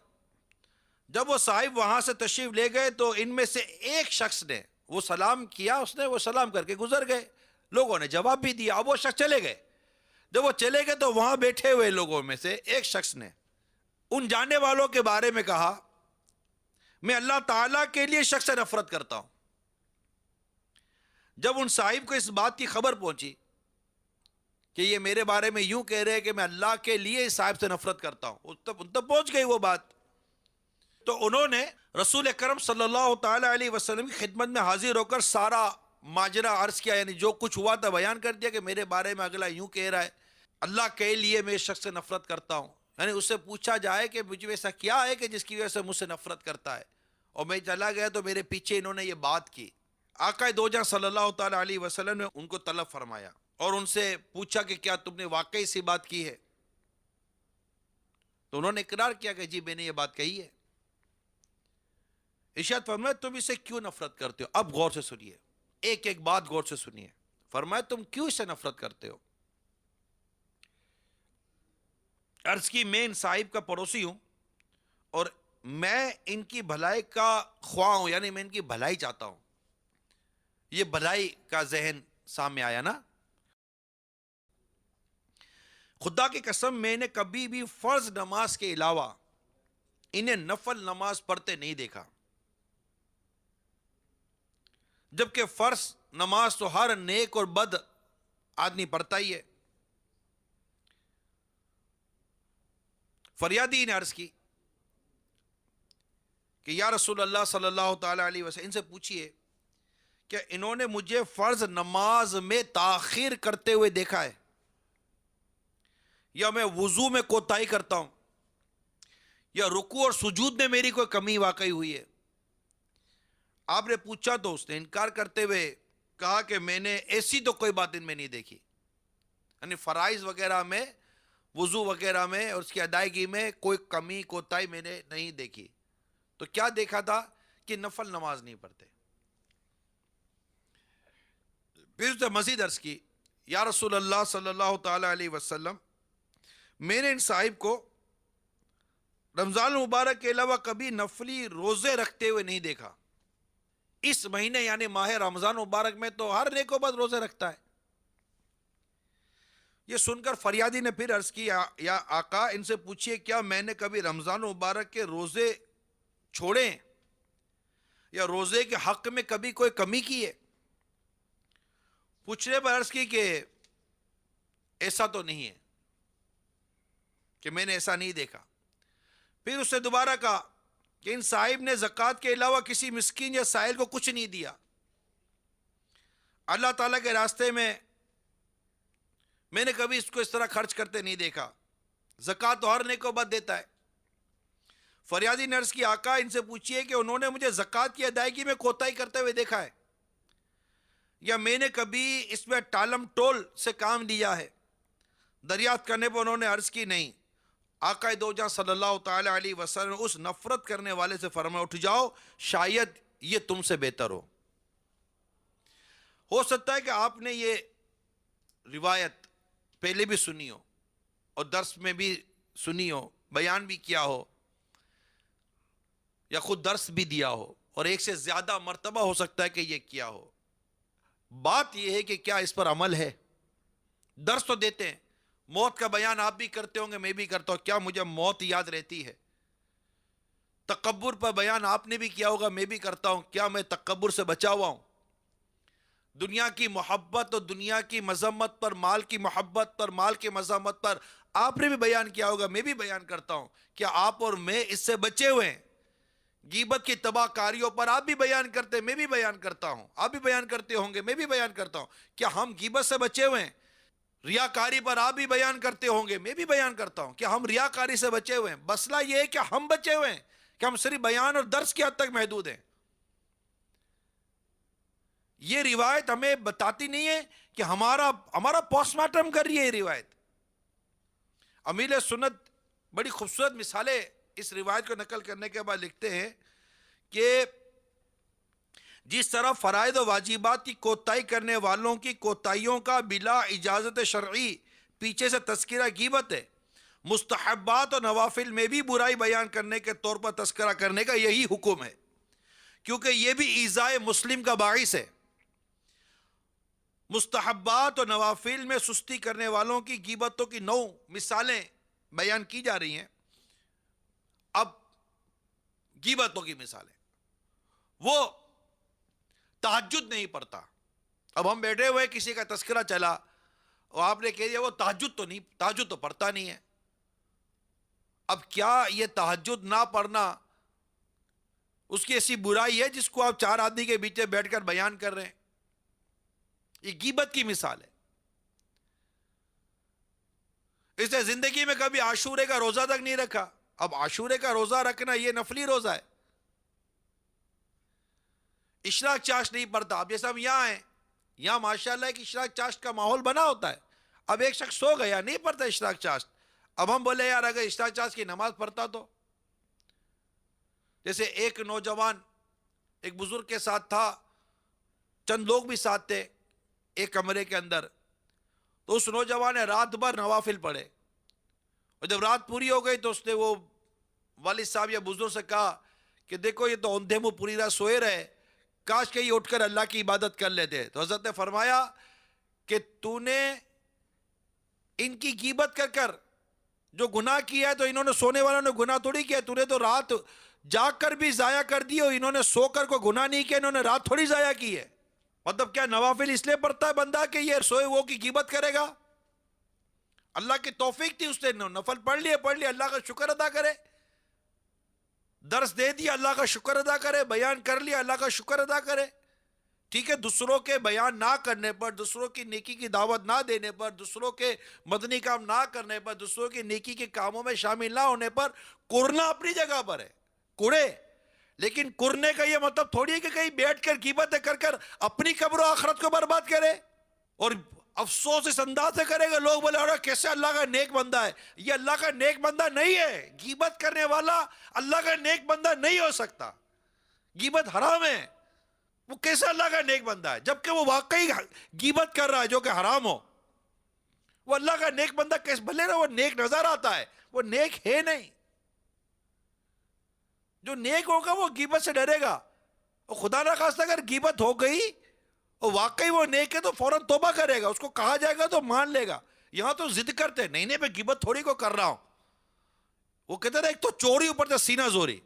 جب وہ صاحب وہاں سے تشریف لے گئے تو ان میں سے ایک شخص نے وہ سلام کیا, اس نے وہ سلام کر کے گزر گئے, لوگوں نے جواب بھی دیا. اب وہ شخص چلے گئے. جب وہ چلے گئے تو وہاں بیٹھے ہوئے لوگوں میں سے ایک شخص نے ان جانے والوں کے بارے میں کہا, میں اللہ تعالیٰ کے لیے شخص سے نفرت کرتا ہوں. جب ان صاحب کو اس بات کی خبر پہنچی کہ یہ میرے بارے میں یوں کہہ رہے کہ میں اللہ کے لیے اس صاحب سے نفرت کرتا ہوں, ان تک پہنچ گئی وہ بات. تو انہوں نے رسول اکرم صلی اللہ تعالی علیہ وسلم کی خدمت میں حاضر ہو کر سارا ماجرا عرض کیا، یعنی جو کچھ ہوا تھا بیان کر دیا کہ میرے بارے میں اگلا یوں کہہ رہا ہے، اللہ کے لیے میں اس شخص سے نفرت کرتا ہوں. یعنی اس سے پوچھا جائے کہ مجھے ایسا کیا ہے کہ جس کی وجہ سے مجھ سے نفرت کرتا ہے، اور میں چلا گیا تو میرے پیچھے انہوں نے یہ بات کی. آقا دو جہاں صلی اللہ تعالی علیہ وسلم نے ان کو طلب فرمایا اور ان سے پوچھا کہ کیا تم نے واقعی سی بات کی ہے؟ تو انہوں نے اقرار کیا کہ جی میں نے یہ بات کہی ہے. ارشاد فرمایا تم اسے کیوں نفرت کرتے ہو؟ اب غور سے سنیے، ایک ایک بات غور سے سنیے. فرمایا تم کیوں اس سے نفرت کرتے ہو؟ عرض کی میں ان صاحب کا پڑوسی ہوں اور میں ان کی بھلائی کا خواہ ہوں، یعنی میں ان کی بھلائی چاہتا ہوں. یہ بھلائی کا ذہن سامنے آیا نا. خدا کی قسم میں نے کبھی بھی فرض نماز کے علاوہ انہیں نفل نماز پڑھتے نہیں دیکھا، جبکہ فرض نماز تو ہر نیک اور بد آدمی پڑھتا ہی ہے. فریادی نے عرض کی کہ یا رسول اللہ صلی اللہ تعالی علیہ وسلم، ان سے پوچھئے کہ انہوں نے مجھے فرض نماز میں تاخیر کرتے ہوئے دیکھا ہے، یا میں وضو میں کوتاہی کرتا ہوں، یا رکوع اور سجود میں میری کوئی کمی واقعی ہوئی ہے؟ آپ نے پوچھا تو اس نے انکار کرتے ہوئے کہا کہ میں نے ایسی تو کوئی بات ان میں نہیں دیکھی، یعنی فرائض وغیرہ میں، وضو وغیرہ میں اور اس کی ادائیگی میں کوئی کمی کوتاہی میں نے نہیں دیکھی. تو کیا دیکھا تھا؟ کہ نفل نماز نہیں پڑھتے. پھر اس نے مزید عرض کی یا رسول اللہ صلی اللہ تعالی علیہ وسلم، میں نے ان صاحب کو رمضان المبارک کے علاوہ کبھی نفلی روزے رکھتے ہوئے نہیں دیکھا. اس مہینے یعنی ماہ رمضان مبارک میں تو ہر نیک و بد روزے رکھتا ہے. یہ سن کر فریادی نے پھر عرض کی یا آقا ان سے پوچھئے کیا میں نے کبھی رمضان مبارک کے روزے چھوڑے یا روزے کے حق میں کبھی کوئی کمی کی ہے؟ پوچھنے پر عرض کی کہ ایسا تو نہیں ہے، کہ میں نے ایسا نہیں دیکھا. پھر اس سے دوبارہ کہا کہ ان صاحب نے زکوٰۃ کے علاوہ کسی مسکین یا سائل کو کچھ نہیں دیا، اللہ تعالیٰ کے راستے میں نے کبھی اس کو اس طرح خرچ کرتے نہیں دیکھا. زکوٰۃ تو ہر نیک کو بد دیتا ہے. فریادی نے عرض کی آقا ان سے پوچھئے کہ انہوں نے مجھے زکوٰۃ کی ادائیگی میں کوتاہی کرتے ہوئے دیکھا ہے، یا میں نے کبھی اس میں ٹالم ٹول سے کام لیا ہے؟ دریافت کرنے پر انہوں نے عرض کی نہیں. آقا دو جہاں صلی اللہ تعالی علیہ وسلم اس نفرت کرنے والے سے فرمایا اٹھ جاؤ، شاید یہ تم سے بہتر ہو سکتا ہے کہ آپ نے یہ روایت پہلے بھی سنی ہو اور درس میں بھی سنی ہو، بیان بھی کیا ہو، یا خود درس بھی دیا ہو، اور ایک سے زیادہ مرتبہ ہو سکتا ہے کہ یہ کیا ہو. بات یہ ہے کہ کیا اس پر عمل ہے؟ درس تو دیتے ہیں، موت کا بیان آپ بھی کرتے ہوں گے، میں بھی کرتا ہوں، کیا مجھے موت یاد رہتی ہے؟ تکبر پر بیان آپ نے بھی کیا ہوگا، میں بھی کرتا ہوں، کیا میں تکبر سے بچا ہوا ہوں؟ دنیا کی محبت اور دنیا کی مذمت پر، مال کی محبت پر، مال کی مذمت پر آپ نے بھی بیان کیا ہوگا، میں بھی بیان کرتا ہوں، کیا آپ اور میں اس سے بچے ہوئے ہیں؟ غیبت کی تباہ کاریوں پر آپ بھی بیان کرتے ہیں، میں بھی بیان کرتا ہوں، آپ بھی بیان کرتے ہوں گے، میں بھی بیان کرتا ہوں، کیا ہم غیبت سے بچے ہوئے ہیں؟ ریاکاری پر آپ بھی بیان کرتے ہوں گے، میں بھی بیان کرتا ہوں، کیا ہم ریاکاری سے بچے ہوئے ہیں؟ مسئلہ یہ ہے کہ ہم بچے ہوئے ہیں کہ ہم صرف بیان اور درس کی حد تک محدود ہیں. یہ روایت ہمیں بتاتی نہیں ہے کہ ہمارا پوسٹ مارٹم کر رہی ہے. یہ روایت امیر سنت بڑی خوبصورت مثالیں اس روایت کو نقل کرنے کے بعد لکھتے ہیں کہ جس طرح فرائض و واجبات کی کوتاہی کرنے والوں کی کوتاہیوں کا بلا اجازت شرعی پیچھے سے تذکرہ غیبت ہے، مستحبات اور نوافل میں بھی برائی بیان کرنے کے طور پر تذکرہ کرنے کا یہی حکم ہے، کیونکہ یہ بھی ایذائے مسلم کا باعث ہے. مستحبات اور نوافل میں سستی کرنے والوں کی غیبتوں کی 9 مثالیں بیان کی جا رہی ہیں. اب غیبتوں کی مثالیں، وہ تہجد نہیں پڑھتا. اب ہم بیٹھے ہوئے کسی کا تذکرہ چلا اور آپ نے کہہ دیا وہ تہجد تو پڑھتا نہیں ہے. اب کیا یہ تہجد نہ پڑھنا اس کی ایسی برائی ہے جس کو آپ 4 آدمی کے بیچ میں بیٹھ کر بیان کر رہے ہیں. یہ غیبت کی مثال ہے. اس نے زندگی میں کبھی عاشورے کا روزہ تک نہیں رکھا. اب عاشورے کا روزہ رکھنا یہ نفلی روزہ ہے. اشراق چاشت نہیں پڑتا. اب جیسے ہم یہاں ہیں, یہاں ماشاءاللہ ایک اشراق چاشت کا ماحول بنا ہوتا ہے. اب ایک شخص سو گیا, نہیں پڑھتا اشراق چاشت. اب ہم بولے یار اگر اشراق چاشت کی نماز پڑھتا تو. جیسے ایک نوجوان ایک بزرگ کے ساتھ تھا, چند لوگ بھی ساتھ تھے ایک کمرے کے اندر. تو اس نوجوان نے رات بھر نوافل پڑھے, اور جب رات پوری ہو گئی تو اس نے وہ والد صاحب یا بزرگ سے کہا کہ دیکھو یہ تو اوندھے منہ پوری رات سوئے رہے, کاش کہ یہ اٹھ کر اللہ کی عبادت کر لیتے. تو حضرت نے فرمایا کہ تو نے ان کی غیبت کر کر جو گناہ کیا ہے تو انہوں نے سونے والوں نے گناہ تھوڑی کیا, تو نے تو رات جاگ کر بھی ضائع کر دی, اور انہوں نے سو کر کو گناہ نہیں کیا, انہوں نے رات تھوڑی ضائع کی ہے. مطلب کیا نوافل اس لیے پڑھتا ہے بندہ کہ یہ سوئے وہ کی غیبت کرے گا؟ اللہ کی توفیق تھی, اس نے نفل پڑھ لیے, اللہ کا شکر ادا کرے. درس دے دیا, اللہ کا شکر ادا کرے. بیان کر لیا, اللہ کا شکر ادا کرے. ٹھیک ہے, دوسروں کے بیان نہ کرنے پر, دوسروں کی نیکی کی دعوت نہ دینے پر, دوسروں کے مدنی کام نہ کرنے پر, دوسروں کی نیکی کے کاموں میں شامل نہ ہونے پر کرنا اپنی جگہ پر ہے, کوڑے. لیکن کرنے کا یہ مطلب تھوڑی ہے کہ کہیں بیٹھ کر غیبتیں کر کر اپنی قبر و آخرت کو برباد کرے. اور افسوس اس انداز سے کرے گا, لوگ بولے ارے کیسے اللہ کا نیک بندہ ہے. یہ اللہ کا نیک بندہ نہیں ہے. غیبت کرنے والا اللہ کا نیک بندہ نہیں ہو سکتا. غیبت حرام ہے. وہ کیسے اللہ کا نیک بندہ ہے جبکہ وہ واقعی غیبت کر رہا ہے جو کہ حرام ہو؟ وہ اللہ کا نیک بندہ کیسے؟ بھلے نا وہ نیک نظر آتا ہے, وہ نیک ہے نہیں. جو نیک ہوگا وہ غیبت سے ڈرے گا. اور خدا نہ خواستہ اگر غیبت ہو گئی اور واقعی وہ نیک ہے تو فوراً توبہ کرے گا. اس کو کہا جائے گا تو مان لے گا. یہاں تو ضد کرتے نہیں میں غیبت تھوڑی کو کر رہا ہوں. وہ کہتے ہیں ایک تو چوری اوپر سے سینہ زوری.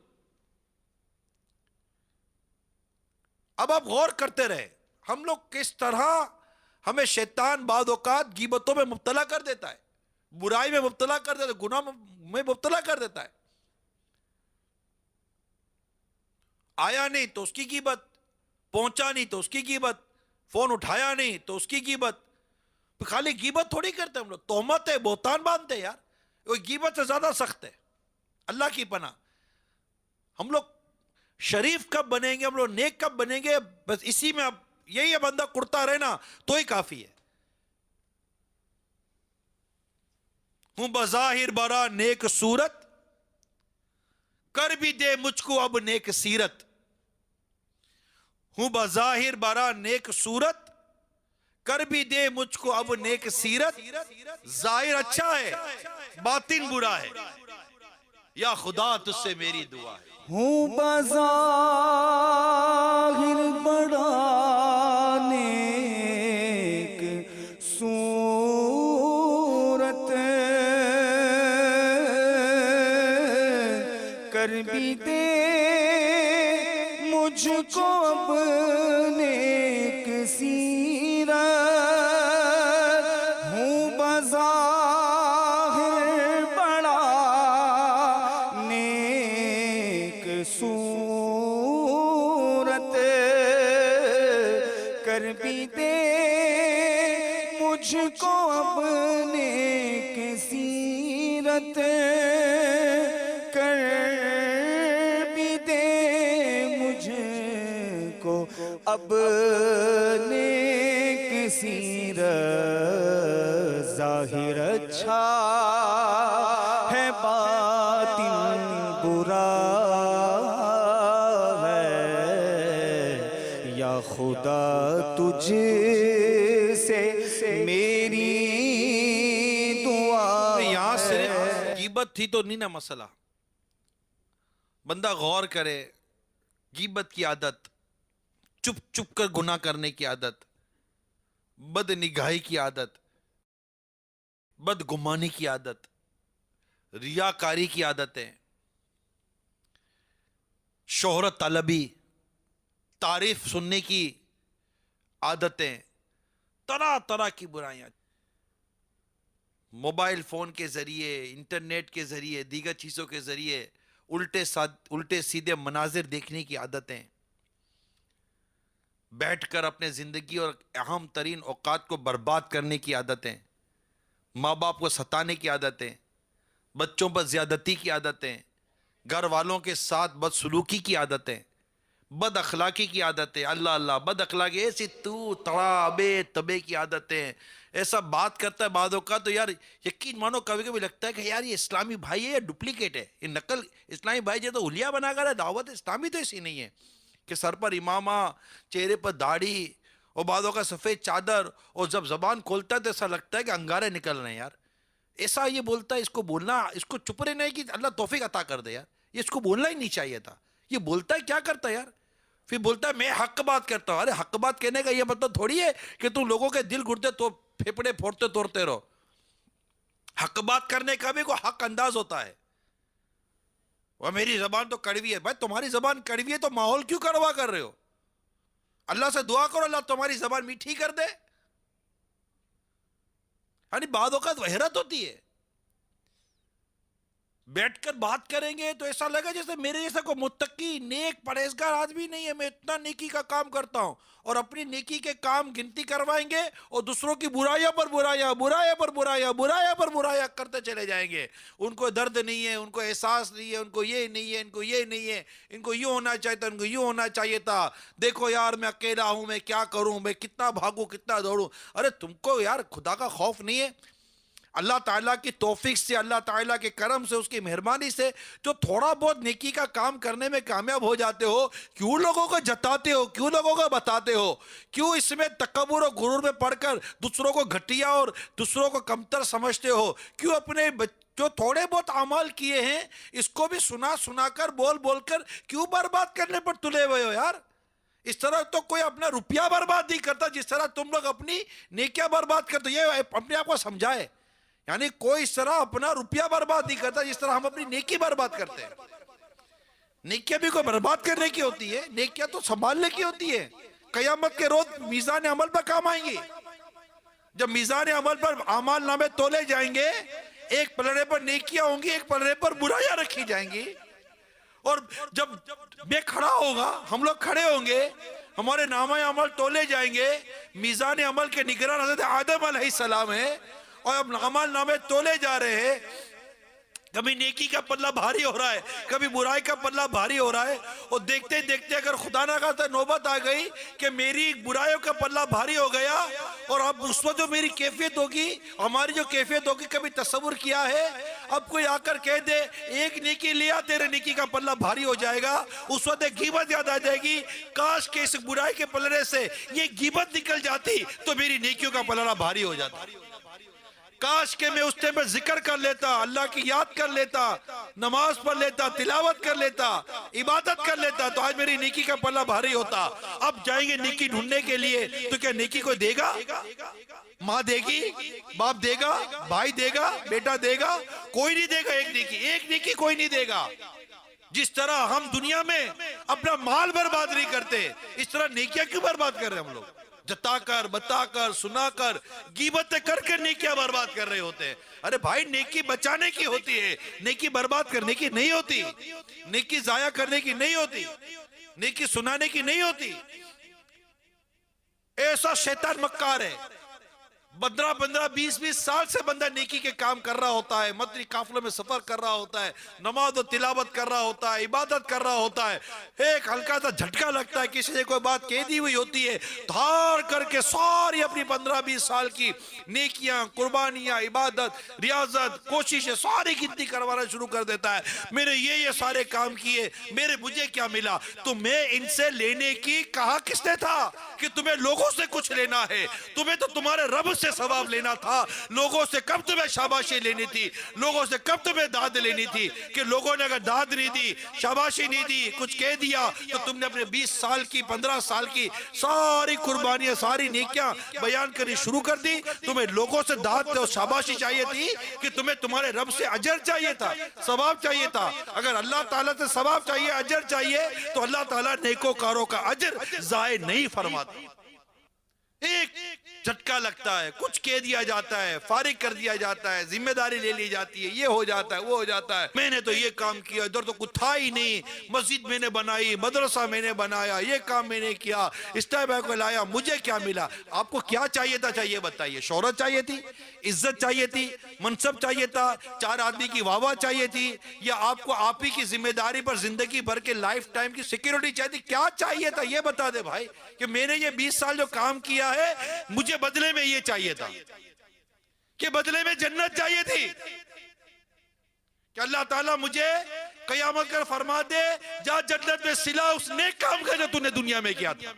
اب آپ غور کرتے رہے ہم لوگ کس طرح ہمیں شیطان بعض اوقات غیبتوں میں مبتلا کر دیتا ہے, برائی میں مبتلا کر دیتا ہے, گناہ میں مبتلا کر دیتا ہے. آیا نہیں تو اس کی غیبت, پہنچا نہیں تو اس کی غیبت, فون اٹھایا نہیں تو اس کی غیبت. خالی غیبت تھوڑی کرتے ہم لوگ, تہمت ہے, بہتان باندھتے یار. وہ غیبت سے زیادہ سخت ہے. اللہ کی پناہ. ہم لوگ شریف کب بنیں گے, ہم لوگ نیک کب بنیں گے؟ بس اسی میں اب یہی ہے بندہ کرتا رہنا تو ہی کافی ہے. ہوں بظاہر برا نیک صورت, کر بھی دے مجھ کو اب نیک سیرت. ہوں بظاہر برا نیک صورت, کر بھی دے مجھ کو اب نیک سیرت. ظاہر اچھا ہے, باطن برا ہے, یا خدا تجھ سے میری دعا ہے. ہوں بظاہر بڑا نیک صورت, کر بھی دے مجھ کو اب نیک سیرت. ہوں بظاہر بڑا نیک صورت, کر بھی دے مجھ کو اب نیک سیرت. کر بھی دے مجھ کو اب نیک سیرت. ظاہر اچھا ہے, باطن برا ہے, یا خدا تجھ سے میری دعا. یہاں صرف غیبت تھی تو نہیں نا مسئلہ. بندہ غور کرے, غیبت کی عادت, چپ چپ کر گناہ کرنے کی عادت, بد نگاہی کی عادت, بد گمانی کی عادت, ریاکاری کی عادتیں, شہرت طلبی, تعریف سننے کی عادتیں, طرح طرح کی برائیاں. موبائل فون کے ذریعے, انٹرنیٹ کے ذریعے, دیگر چیزوں کے ذریعے الٹے سیدھے مناظر دیکھنے کی عادتیں، بیٹھ کر اپنے زندگی اور اہم ترین اوقات کو برباد کرنے کی عادتیں، ماں باپ کو ستانے کی عادتیں، بچوں پر زیادتی کی عادتیں، گھر والوں کے ساتھ بدسلوکی کی عادتیں، بد اخلاقی کی عادتیں، اللہ اللہ بد اخلاقی، ایسی تو تڑا بے تبے کی عادتیں، ایسا بات کرتا ہے بعضوں کا تو یار یقین مانو کبھی کبھی لگتا ہے کہ یار یہ اسلامی بھائی ہے یا ڈپلیکیٹ ہے، یہ نقل اسلامی بھائی جو تو حلیہ بنا کر ہے، دعوت اسلامی تو ایسی نہیں ہے کہ سر پر امامہ، چہرے پر داڑھی اور بعضوں کا سفید چادر، اور جب زبان کھولتا ہے تو ایسا لگتا ہے کہ انگارے نکل رہے ہیں یار، ایسا یہ بولتا ہے، اس کو بولنا، اس کو چپ رہنا ہے کہ اللہ توفیق عطا کر دے یار، یہ اس کو بولنا ہی نہیں چاہیے تھا، یہ بولتا ہے کیا کرتا ہے یار، پھر بولتا ہے میں حق بات کرتا ہوں، ارے حق بات کہنے کا یہ مطلب تھوڑی ہے کہ تم لوگوں کے دل گھڑتے تو پھیپڑے پھوڑتے توڑتے رہو، حق بات کرنے کا بھی کوئی حق انداز ہوتا ہے، وہ میری زبان تو کڑوی ہے، بھائی تمہاری زبان کڑوی ہے تو ماحول کیوں کڑوا کر رہے ہو؟ اللہ سے دعا کرو اللہ تمہاری زبان میٹھی کر دے، یعنی بعض اوقات حیرت ہوتی ہے، بیٹھ کر بات کریں گے تو ایسا لگا جیسے میرے جیسا کوئی متقی نیک پرہیزگار آدمی نہیں ہے، میں اتنا نیکی کا کام کرتا ہوں، اور اپنی نیکی کے کام گنتی کروائیں گے اور دوسروں کی برائیاں پر برائیاں، برائیاں پر برائیاں، برائیاں پر برائیاں کرتے چلے جائیں گے، ان کو درد نہیں ہے، ان کو احساس نہیں ہے، ان کو یہ نہیں ہے، ان کو یہ نہیں ہے، ان کو یوں ہونا چاہیے تھا، ان کو یوں ہونا چاہیے تھا، دیکھو یار میں اکیلا ہوں، میں کیا کروں، میں کتنا بھاگوں کتنا دوڑوں، ارے تم کو یار خدا کا خوف نہیں ہے؟ اللہ تعالیٰ کی توفیق سے، اللہ تعالیٰ کے کرم سے، اس کی مہربانی سے جو تھوڑا بہت نیکی کا کام کرنے میں کامیاب ہو جاتے ہو، کیوں لوگوں کو جتاتے ہو، کیوں لوگوں کو بتاتے ہو، کیوں اس میں تکبر و غرور میں پڑھ کر دوسروں کو گھٹیا اور دوسروں کو کمتر سمجھتے ہو، کیوں اپنے جو تھوڑے بہت اعمال کیے ہیں اس کو بھی سنا کر بول بول کر کیوں برباد کرنے پر تلے ہوئے ہو یار؟ اس طرح تو کوئی اپنا روپیہ برباد نہیں کرتا جس طرح تم لوگ اپنی نیکیاں برباد کرتے، یہ اپنے آپ کو سمجھائے، یعنی کوئی اس طرح اپنا روپیہ برباد نہیں کرتا جس طرح ہم اپنی نیکی برباد کرتے ہیں۔ نیکیاں بھی کوئی برباد کرنے کی ہوتی ہے، نیکیاں تو سنبھالنے کی ہوتی ہے، قیامت کے روز میزان عمل پر کام آئیں گی، جب میزان عمل پر اعمال نامے تولے جائیں گے، ایک پلڑے پر نیکیاں ہوں گی، ایک پلڑے پر برائیاں رکھی جائیں گی، اور جب میں کھڑا ہوگا، ہم لوگ کھڑے ہوں گے، ہمارے نامہ عمل تولے جائیں گے، میزان عمل کے نگران حضرت آدم علیہ السلام ہے، اور اب عمل نامے تولے جا رہے ہیں، کبھی نیکی کا پلہ بھاری ہو رہا ہے، کبھی برائی کا پلہ بھاری ہو رہا ہے، اور دیکھتے دیکھتے اگر خدا نہ خواستہ نوبت آ گئی کہ میری برائیوں کا پلہ بھاری ہو گیا، اور اب اس وقت جو میری کیفیت ہوگی، ہماری جو کیفیت ہوگی، کبھی تصور کیا ہے، اب کوئی آ کر کہہ دے ایک نیکی لیا تیرے نیکی کا پلہ بھاری ہو جائے گا، اس وقت ایک غیبت یاد آ جائے گی، کاش کہ اس برائی کے پلڑے سے یہ غیبت نکل جاتی تو میری نیکیوں کا پلڑا بھاری ہو جاتا، کاش کہ میں اس ٹائم پر ذکر کر لیتا، اللہ کی یاد کر لیتا، نماز پڑھ لیتا، تلاوت کر لیتا، عبادت کر لیتا تو آج میری نیکی کا پلہ بھاری ہوتا۔ اب جائیں گے نیکی ڈھونڈنے کے لیے تو کیا نیکی کوئی دے گا؟ ماں دے گی، باپ دے گا، بھائی دے گا، بیٹا دے گا، کوئی نہیں دے گا، ایک نیکی کوئی نہیں دے گا۔ جس طرح ہم دنیا میں اپنا مال برباد نہیں کرتے، اس طرح نیکیاں کیوں برباد کر رہے ہیں ہم لوگ؟ جتا کر، بتا کر، سنا کر، غیبتیں کر کے نیکیاں برباد کر رہے ہوتے ہیں۔ ارے بھائی نیکی بچانے کی ہوتی ہے، نیکی برباد کرنے کی نہیں ہوتی، نیکی ضائع کرنے کی نہیں ہوتی، نیکی سنانے کی نہیں ہوتی۔ ایسا شیطان مکار ہے، 15-20 سال سے بندہ نیکی کے کام کر رہا ہوتا ہے، مدنی قافلوں میں سفر کر رہا ہوتا ہے، نماز و تلاوت کر رہا ہوتا ہے، عبادت کر رہا ہوتا ہے، ایک ہلکا سا جھٹکا لگتا ہے، کسی نے کوئی بات کہہ دی ہوئی ہوتی ہے، دھار کر کے ساری اپنی 15-20 سال کی نیکیاں، قربانیاں، عبادت، ریاضت، کوششیں ساری گنتی کروانا شروع کر دیتا ہے۔ میرے یہ سارے کام کیے، مجھے کیا ملا؟ تمہیں ان سے لینے کی کہا کس نے تھا کہ تمہیں لوگوں سے کچھ لینا ہے؟ تمہیں تو تمہارے رب سے ثواب لینا تھا۔ لوگوں سے کب تمہیں شاباشی لینی تھی؟ لوگوں سے کب تمہیں داد لینی تھی؟ کہ لوگوں نے اگر داد نہیں دی، شاباشی نہیں دی، کچھ کہہ دیا تو تم نے اپنے 20 سال کی، 15 سال کی ساری قربانیاں، ساری نیکیاں بیان کرنی شروع کر دی۔ تمہیں لوگوں سے داد اور شاباشی چاہیے تھی کہ تمہیں تمہارے رب سے اجر چاہیے تھا، ثواب چاہیے تھا۔ اگر اللہ تعالیٰ سے ثواب چاہیے، اجر چاہیے تو اللہ تعالیٰ نیکوکاروں کا اجر ضائع نہیں فرماتا۔ ایک جھٹکا لگتا ہے، کچھ کہہ دیا جاتا ہے، فارغ کر دیا جاتا ہے، ذمہ داری لے لی جاتی ہے، یہ ہو جاتا ہے، وہ ہو جاتا ہے، میں نے تو یہ کام کیا، ادھر تو کچھ تھا ہی نہیں، مسجد میں نے بنائی، مدرسہ میں نے بنایا، یہ کام میں نے کیا، اسٹیبل کو لایا، مجھے کیا ملا؟ آپ کو کیا چاہیے تھا؟ چاہیے بتائیے؟ شہرت چاہیے تھی، عزت چاہیے تھی، منصب چاہیے تھا، چار آدمی کی واہ واہ چاہیے تھی، یا آپ کو آپ ہی کی ذمہ داری پر زندگی بھر کے لائف ٹائم کی سیکیورٹی چاہیے تھی؟ کیا چاہیے تھا یہ بتا دے بھائی، کہ میں نے یہ 20 سال جو کام کیا ہے مجھے بدلے میں یہ چاہیے تھا، کہ بدلے میں جنت چاہیے تھی، کہ اللہ تعالیٰ مجھے قیامت کر فرما دے جا جنت میں صلہ اس نیک کام کا جو تو نے دنیا میں کیا تھا۔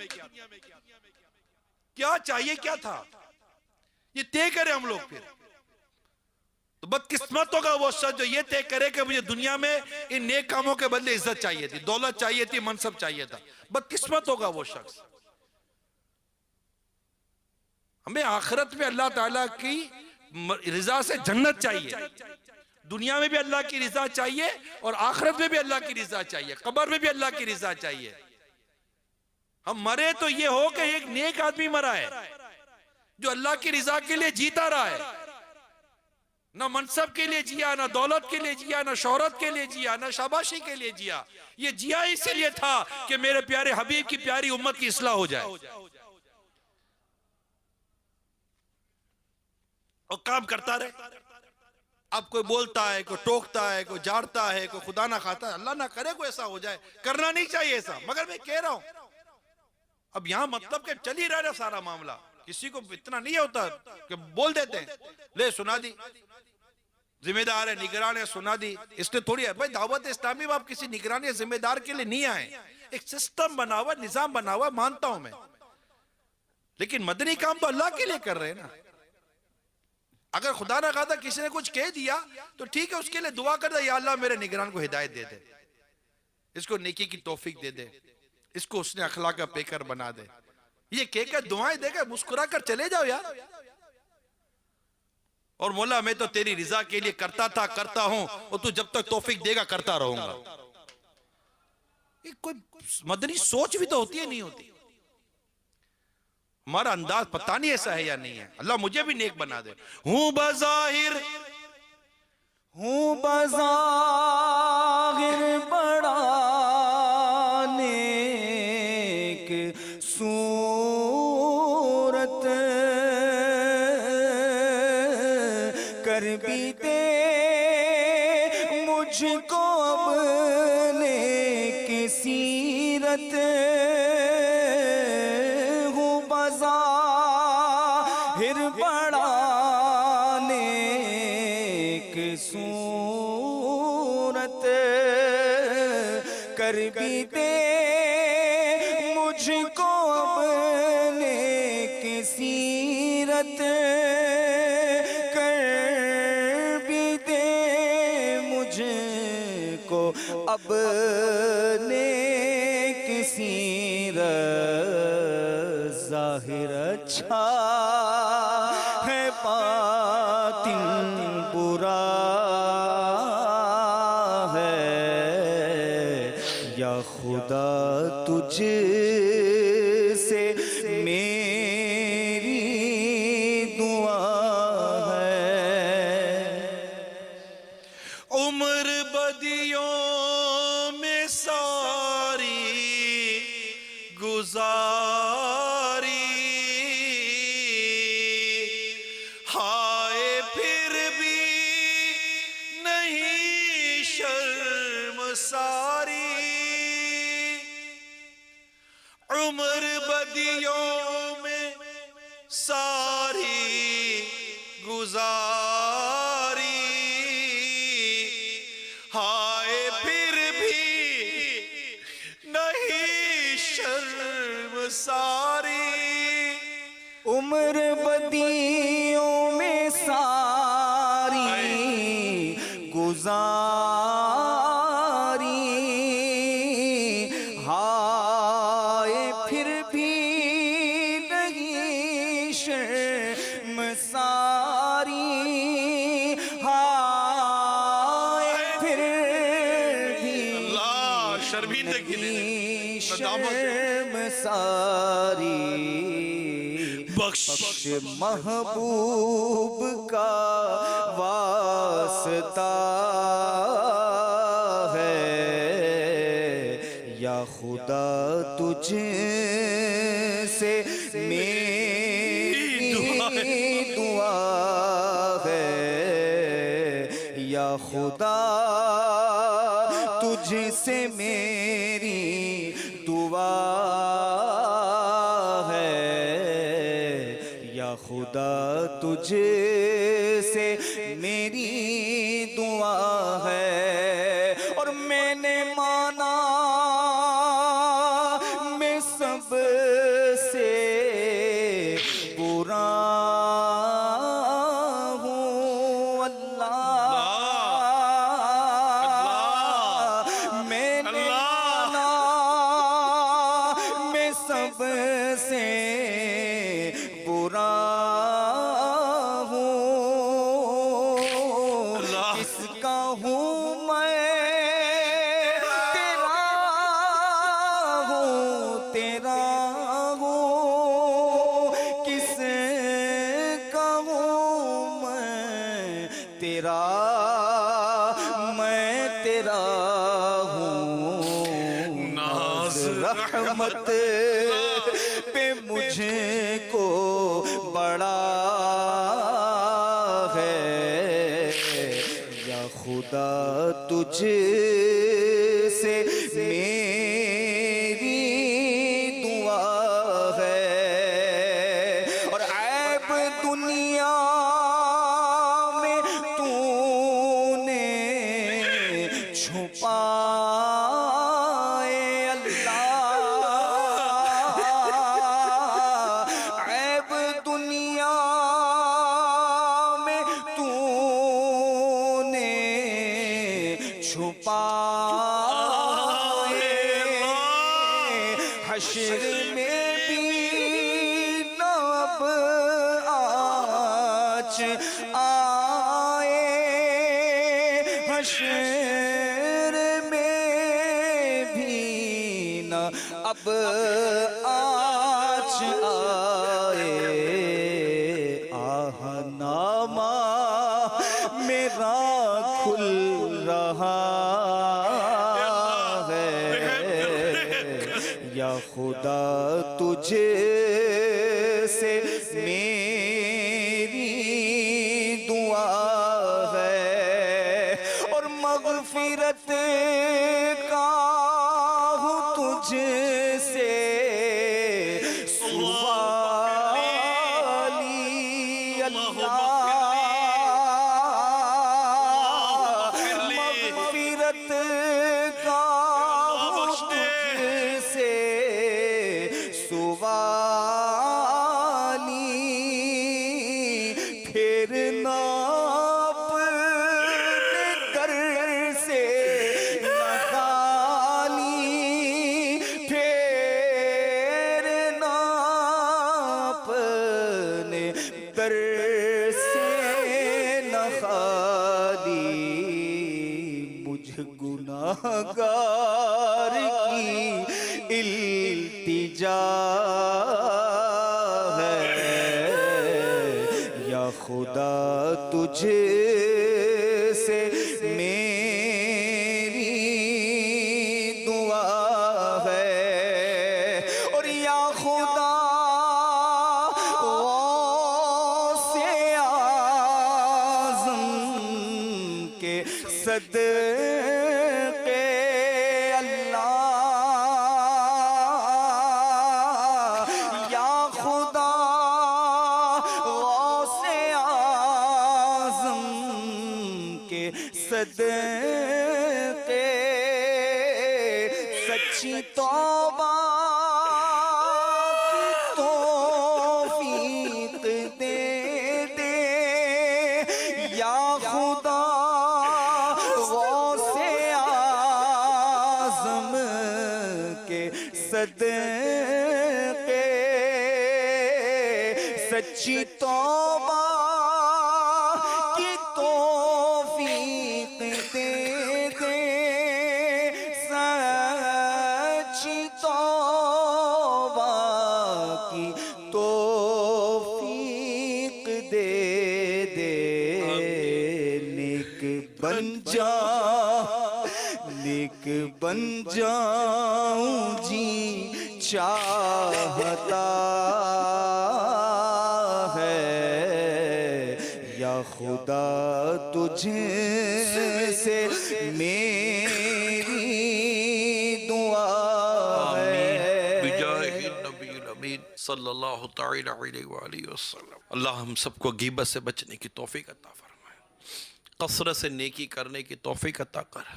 کیا چاہیے، کیا تھا؟ یہ طے کرے ہم لوگ پھر تو بدقسمت ہوگا وہ شخص جو یہ طے کرے کہ مجھے دنیا میں ان نیک کاموں کے بدلے عزت چاہیے تھی، دولت چاہیے تھی، منصب چاہیے تھا۔ بدقسمت ہوگا وہ شخص۔ ہمیں آخرت میں اللہ تعالیٰ کی رضا سے جنت چاہیے، دنیا میں بھی اللہ کی رضا چاہیے اور آخرت میں بھی اللہ کی رضا چاہیے، قبر میں بھی اللہ کی رضا چاہیے۔ ہم مرے تو یہ ہو کہ ایک نیک آدمی مرا ہے جو اللہ کی رضا کے لیے جیتا رہا ہے، نہ منصب کے لیے جیا، نہ دولت کے لیے جیا، نہ شہرت کے لیے جیا، نہ شاباشی کے لیے جیا، یہ جیا اسی لیے تھا کہ میرے پیارے حبیب کی پیاری امت کی اصلاح ہو جائے، اور کام کرتا رہے۔ اب کوئی بولتا ہے، کوئی ٹوکتا ہے، کوئی جاڑتا ہے، کوئی خدا نہ خواستہ، اللہ نہ کرے کوئی ایسا ہو جائے، کرنا نہیں چاہیے ایسا، مگر میں کہہ رہا ہوں اب یہاں مطلب کہ چل ہی رہا ہے سارا معاملہ، کسی کو اتنا نہیں ہوتا کہ بول دیتے ہیں لے سنا دی، ذمہ دار ہے، نگران ہے، سنا دی، اس نے تھوڑی ہے بھائی دعوت اسلامی میں آپ کسی نگران یا ذمہ دار کے لیے نہیں آئے، ایک سسٹم بنا ہوا، نظام بنا ہوا، مانتا ہوں میں، لیکن مدنی کام تو اللہ کے لیے کر رہے ہیں نا۔ اگر خدا نہ خواستہ کسی نے کچھ کہہ دیا تو ٹھیک ہے، اس کے لیے دعا کر دے یا اللہ میرے نگران کو ہدایت دے دے، اس کو نیکی کی توفیق دے دے، اس کو اس نے اخلاق کا پیکر بنا دے، یہ کہہ کے دعائیں دے کے مسکرا کر چلے جاؤ یار، اور مولا میں تو تیری رضا کے لیے کرتا تھا، کرتا ہوں، اور تو جب تک توفیق دے گا کرتا رہوں گا۔ یہ کوئی مدنی سوچ بھی تو ہوتی ہے، نہیں ہوتی؟ ہمارا انداز پتہ نہیں ایسا ہے یا نہیں ہے، اللہ مجھے بھی نیک بنا دے۔ ہوں بظاہر بڑا نیک صورت، کر بھی دے مجھ کو اپنے کی سیرت، ہوں بظاہر بڑا نیک صورت، کر بھی دے مجھ کو اپنے کی سیرت، کر بھی دے مجھ کو اپنے کی سیرت، ظاہر اچھا ہے باطن برا ہے، یا خدا تجھ سے میری دعا ہے۔ عمر بدیوں میں ساری گزاری، ہائے پھر بھی نہیں شرم ساری، عمر بدیوں میں ساری گزاری، ہائے پھر بھی نہیں شرم ساری، عمر بدیوں میں ساری گزاری، ہائے پھر بھی نہیں شرم ساری، ہائے پھر بھی اللہ شرمندگی نہیں شرم ساری، بخش بخش محبوب کا واسطہ ہے، یا خدا تجھ سے میری دعا ہے، یا خدا تجھ سے میری دعا ہے، یا خدا تجھ سے میری دعا ہے۔ اور میں نے مانا میں سب سے برا ہوں اللہ، میں نے مانا میں سب سے برا ہوں، کس کا ہوں میں تیرا ہوں، تیرا ہوں، کس کا ہوں میں تیرا ہوں، ناز رحمت پہ مجھ کو بڑا ہے، یا خدا تجھ سے میری دعا ہے۔ اور عیب دنیا میں تو نے چھپائے اللہ، عیب دنیا میں تو نے چھپائے، حشر میں بھی نہ اب آج آئے، حشر میں بھی نہ اب آج آئے، آہ نامہ میرا کھل رہا ہے، یا خدا تجھ سے میری دعا ہے۔ اور مغفرت کا ہوں تجھ سے سوالی اللہ، مغفرت کا ہوں تجھ سے سوالی، پھر نہ اپنے در سے نہ خالی، پھر نہ اپنے در سے نہ خالی، مجھ گناہگار کی التجا ہے، یا خدا تجھ سے میری دعا ہے۔ اور یا خدا غوث اعظم کے صدقے اللہ، یا خدا غوث اعظم کے صدقے سچی توبہ کی توفیق دے دے، یا خدا غوث اعظم کے صدقے سچی توبہ کی توفیق دے دے، سچی توبہ کی توفیق دے دے نیک بن جا نیک بن جاؤں جی چاہتا ہے یا خدا تجھے سے میری دعا صلی اللہ تعالی علیہ وآلہ وسلم۔ اللہ ہم سب کو غیبت سے بچنے کی توفیق عطا فرمائے، کثرت سے نیکی کرنے کی توفیق عطا کرے،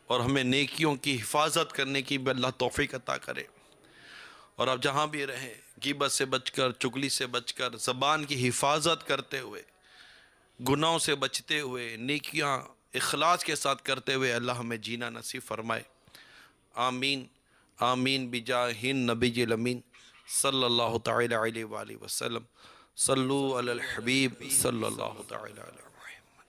اور ہمیں نیکیوں کی حفاظت کرنے کی بھی اللہ توفیق عطا کرے۔ اور آپ جہاں بھی رہیں غیبت سے بچ کر، چگلی سے بچ کر، زبان کی حفاظت کرتے ہوئے، گناہوں سے بچتے ہوئے، نیکیاں اخلاص کے ساتھ کرتے ہوئے اللہ ہمیں جینا نصیب فرمائے۔ آمین آمین بجاہ النبی الامین صلی اللہ تعالی علیہ وآلہ وسلم۔ صلو علی الحبیب صلی اللہ تعالی علیہ